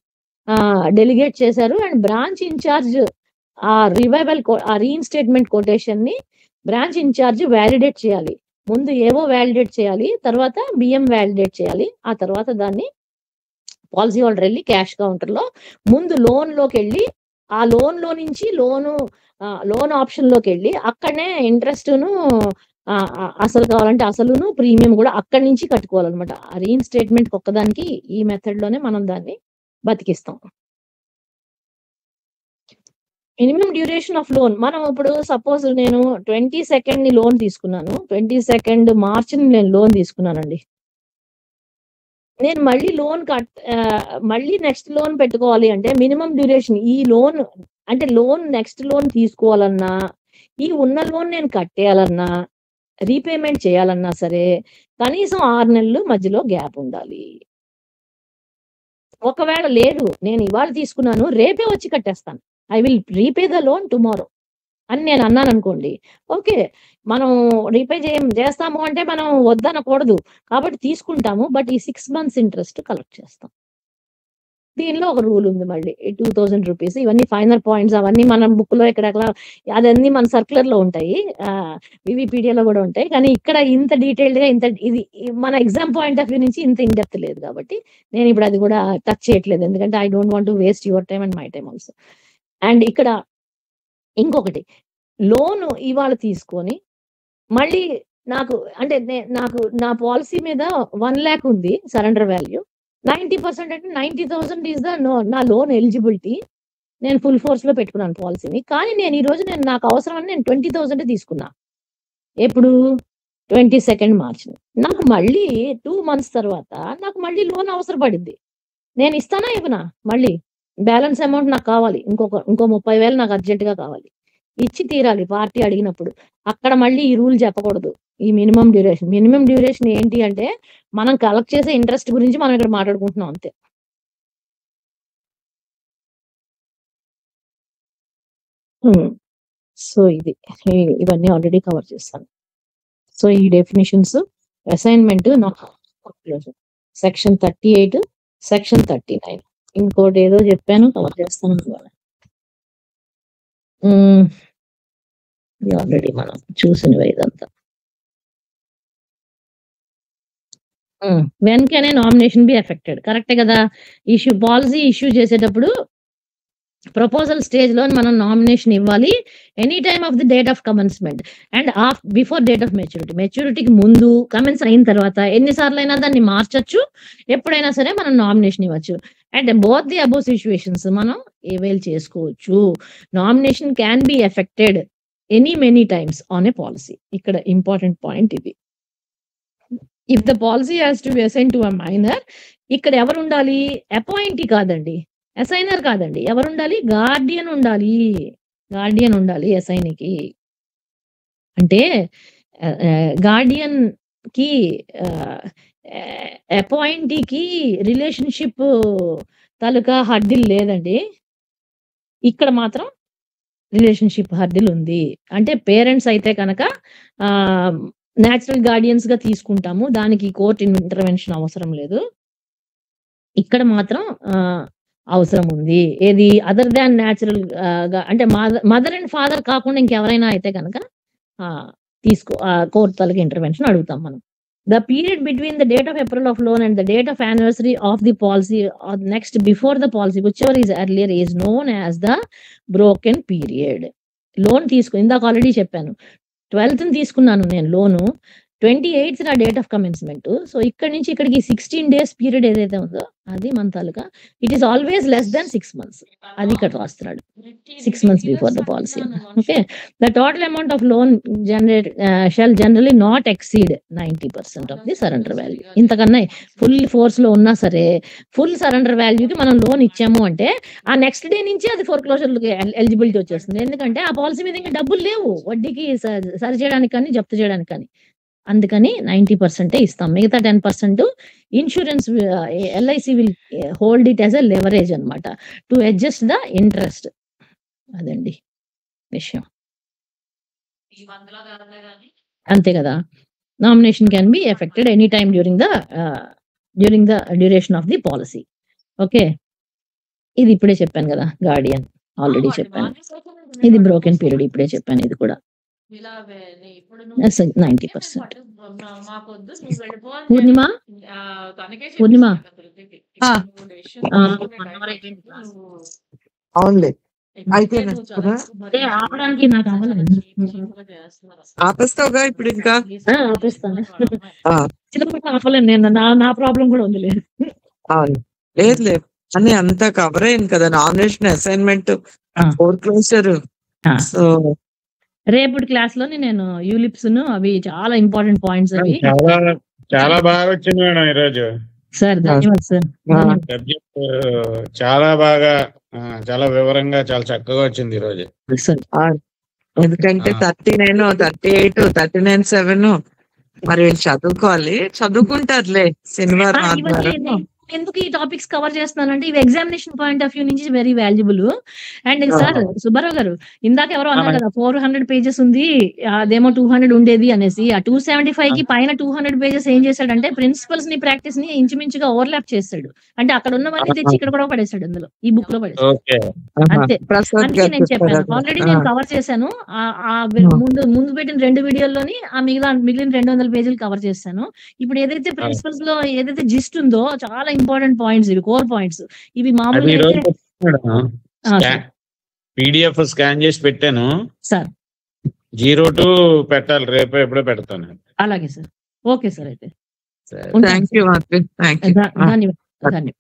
డెలిగేట్ చేశారు. అండ్ బ్రాంచ్ ఇన్‌చార్జ్ ఆ రీఇన్‌స్టేట్‌మెంట్ కొటేషన్‌ని బ్రాంచ్ ఇన్‌చార్జ్ వాలిడేట్ చేయాలి. ముందు ఏవో వాలిడేట్ చేయాలి. తర్వాత బిఎం వాలిడేట్ చేయాలి. ఆ తర్వాత దాన్ని పాలసీ హోల్డర్ వెళ్ళి క్యాష్ కౌంటర్‌లో ముందు లోన్‌లోకెళ్ళి ఆ లోన్‌లో నుంచి లోన్ ఆప్షన్‌లోకెళ్ళి అక్కడనే ఇంట్రెస్ట్‌ను అసలు కావాలంటే అసలును, ప్రీమియం కూడా అక్కడి నుంచి కట్టుకోవాలన్నమాట. ఆ రీఇన్‌స్టేట్‌మెంట్‌కి ఒక్కదానికి ఈ మెథడ్‌లోనే మనం దాన్ని బతికిస్తాం. Minimum duration of loan. మనం ఇప్పుడు సపోజ్ నేను 22ని లోన్ తీసుకున్నాను. 22 మార్చ్‌ని నేను లోన్ తీసుకున్నానండి. నేను మళ్ళీ మళ్ళీ నెక్స్ట్ లోన్ పెట్టుకోవాలి అంటే మినిమమ్ డ్యూరేషన్ ఈ లోన్ అంటే నెక్స్ట్ లోన్ తీసుకోవాలన్నా, ఈ ఉన్న లోన్ నేను కట్టేయాలన్నా, రీపేమెంట్ చేయాలన్నా సరే కనీసం 6 నెలలు మధ్యలో గ్యాప్ ఉండాలి. ఒకవేళ లేదు, నేను ఇవాళ తీసుకున్నాను, రేపే వచ్చి కట్టేస్తాను. I will repay the loan tomorrow అని నేను అన్నాననుకోండి. ఓకే. మనం రీపే చేస్తాము అంటే మనం వద్దనకూడదు. కాబట్టి తీసుకుంటాము. బట్ ఈ 6 మంత్స్ ఇంట్రెస్ట్ కలెక్ట్ చేస్తాం. దీనిలో ఒక రూల్ ఉంది మళ్ళీ. ₹2000 ఇవన్నీ ఫైనల్ పాయింట్స్ అవన్నీ మనం బుక్‌లో ఎక్కడెక్కడ అదన్నీ మన సర్క్యులర్‌లో ఉంటాయి. వివీపీడియాలో కూడా ఉంటాయి. కానీ ఇక్కడ ఇంత డీటెయిల్డ్‌గా ఇది మన ఎగ్జామ్ పాయింట్ ఆఫ్ వ్యూ నుంచి ఇంత ఇన్ డెప్త్ లేదు కాబట్టి నేను ఇప్పుడు అది కూడా టచ్ చేయట్లేదు. ఎందుకంటే I don't want to waste your time and my time also. And ఇక్కడ ఇంకొకటి, లోను ఇవాళ తీసుకొని మళ్ళీ నాకు అంటే నాకు నా పాలసీ మీద 1,00,000 ఉంది సరెండర్ వాల్యూ. 90% అంటే 90,000 ఈస్ నా లోన్ ఎలిజిబిలిటీ. నేను ఫుల్ ఫోర్స్‌లో పెట్టుకున్నాను పాలసీని. కానీ నాకు అవసరం అని నేను 20,000 తీసుకున్నా. ఎప్పుడు? 22 మార్చ్‌ని. నాకు మళ్ళీ 2 మంత్స్ తర్వాత నాకు మళ్ళీ లోన్ అవసరం పడింది. నేను ఇస్తానా? ఇవ్వనా? మళ్ళీ బ్యాలెన్స్ అమౌంట్ నాకు కావాలి. ఇంకో 30,000 నాకు అర్జెంట్‌గా కావాలి. ఇచ్చి తీరాలి పార్టీ అడిగినప్పుడు. అక్కడ మళ్ళీ ఈ రూల్ చెప్పకూడదు. ఈ మినిమమ్ డ్యూరేషన్. మినిమమ్ డ్యూరేషన్ ఏంటి అంటే మనం కలెక్ట్ చేసే ఇంట్రెస్ట్ గురించి మనం ఇక్కడ మాట్లాడుకుంటున్నాం అంతే. సో ఇవన్నీ ఆల్రెడీ కవర్ చేశాను. సో ఈ డెఫినిషన్స్ అసైన్‌మెంట్ సెక్షన్ 38, సెక్షన్ 39. ఇంకోటి ఏదో చెప్పాను కవర్ చేస్తాను ఇవాళ. ఇది ఆల్రెడీ మనం చూసినవే ఇదంతా. When can A nomination be affected? కరెక్టే కదా! పాలసీ ఇష్యూ చేసేటప్పుడు ప్రపోజల్ స్టేజ్లో మనం నామినేషన్ ఇవ్వాలి any time of the date of commencement and before date of మెచ్యూరిటీకి ముందు కమెన్స్ అయిన తర్వాత ఎన్నిసార్లు అయినా దాన్ని మార్చచ్చు, ఎప్పుడైనా సరే మనం నామినేషన్ ఇవ్వచ్చు. And both the above situations మనం అవైల్ చేసుకోవచ్చు. Nomination can be affected many times on a policy. ఇక్కడ ఇంపార్టెంట్ పాయింట్ ఇది. If the policy has to be assign to a minor, ఇక్కడ ఎవరు ఉండాలి? అపాయింటీ కాదండి, అసైనర్ కాదండి. ఎవరు ఉండాలి? గార్డియన్ ఉండాలి అసైన్కి. అంటే గార్డియన్ కి అపాయింటీకి రిలేషన్షిప్ తాలూకా హర్డిల్ లేదండి. ఇక్కడ మాత్రం రిలేషన్షిప్ హర్డిల్ ఉంది. అంటే పేరెంట్స్ అయితే కనుక న్యాచురల్ గార్డియన్స్ గా తీసుకుంటాము, దానికి కోర్ట్ ఇంటర్వెన్షన్ అవసరం లేదు. ఇక్కడ మాత్రం అవసరం ఉంది. ఏది అదర్ దాన్ న్యాచురల్ గా, అంటే మదర్ అండ్ ఫాదర్ కాకుండా ఇంకెవరైనా అయితే కనుక కోర్ట్ తలకి ఇంటర్వెన్షన్ అడుగుతాం మనం. The period between the date of approval of loan and the date of anniversary of the policy next before the policy which ever is earlier is known as the broken period. Loan ఇందాక already చెప్పాను, 12th తీసుకున్నాను నేను లోను, 28th నా date of commencement. So ఇక్కడ నుంచి ఇక్కడికి 16 days period ఏదైతే ఉందో అది మన తాలూకా it is always less than 6 months. అది ఇక్కడ రాస్తున్నాడు, 6 months before the policy. Okay, the total amount of loan shall generally not exceed 90% of the surrender value. ఇంతకన్నా ఫుల్ ఫోర్స్ లో ఉన్నా సరే ఫుల్ సరెండర్ వాల్యూకి మనం లోన్ ఇచ్చాము అంటే ఆ నెక్స్ట్ డే నుంచి అది ఫోర్క్లోజర్ ఎలిజిబిలిటీ వచ్చేస్తుంది. ఎందుకంటే ఆ పాలసీ మీద ఇంకా డబ్బులు లేవు వడ్డీకి సరి చేయడానికి కానీ జప్తు చేయడానికి కానీ. అందుకని 90% ఇస్తాం. మిగతా 10% insurance LIC will hold it as a leverage అనమాట టు అడ్జస్ట్ ద ఇంట్రెస్ట్. అదండి విషయం. అంతే కదా. Nomination can be affected any time during the duration of the policy. Okay, ఇది ఇప్పుడే చెప్పాను కదా, గార్డియన్ ఆల్రెడీ చెప్పాను. ఇది బ్రోకెన్ పీరియడ్ ఇప్పుడే చెప్పాను. ఇది కూడా 90%. పూర్ణిమ అవునులే. అయితే ఆపడానికి నాకు అవ్వలేదు. ఆపేస్తావుగా ఇప్పుడు ఇంకా? ఆపేస్తాను. ఆపలేను నేను, నా ప్రాబ్లం కూడా ఉంది. లేదు అవును, లేదు లేదు అని అంతా కవర్ అయింది కదా. Nomination, assignment, foreclosure. సో రేపటి క్లాస్ లోని నేను యూలిప్స్ అవి చాలా ఇంపార్టెంట్ పాయింట్స్ అవి చాలా బాగా వచ్చింది మేడం ఈరోజు. సార్ ధన్యవాదాలు సార్. సబ్జెక్ట్ చాలా బాగా, చాలా వివరంగా, చాలా చక్కగా వచ్చింది ఈరోజు. ఎందుకంటే 39, 38, 39, 7 మరి వీళ్ళు చదువుకోవాలి, చదువుకుంటారులే శనివారం ఆదివారం. ఎందుకు ఈ టాపిక్స్ కవర్ చేస్తున్నానంటే ఇవి ఎగ్జామినేషన్ పాయింట్ ఆఫ్ వ్యూ నుంచి very valuable. And sir Subbarao గారు ఇందాక ఎవరో అన్నారు కదా 400 pages ఉంది, అదేమో 200 ఉండేది అనేసి. ఆ 275 కి పైన 200 pages ఏం చేశాడంటే ప్రిన్సిపల్స్ ని, ప్రాక్టీస్ ని ఇంచుమించుగా ఓవర్లాప్ చేస్తాడు. అంటే అక్కడ ఉన్నవన్నీ తెచ్చి ఇక్కడ కూడా పడేశాడు, అందులో ఈ బుక్ లో పడేశాడు. అంతే. అందుకే నేను చెప్పాను, ఆల్రెడీ నేను కవర్ చేశాను. ముందు పెట్టిన 2 వీడియోల్లోని ఆ మిగిలిన 200 pages కవర్ చేశాను. ఇప్పుడు ఏదైతే ప్రిన్సిపల్స్ లో ఏదైతే జిస్ట్ ఉందో చాలా ఇంపార్టెంట్ పాయింట్స్, ఇవి కోర్ పాయింట్స్. ఇవి మామూలుగా PDF స్కాన్ చేసి పెట్టాను సార్. 02 పెట్టాలి, రేపు ఎప్పుడో పెడతాను. అలాగే సార్. Okay sir. అయితే థ్యాంక్ యూ. ధన్యవాదాలు.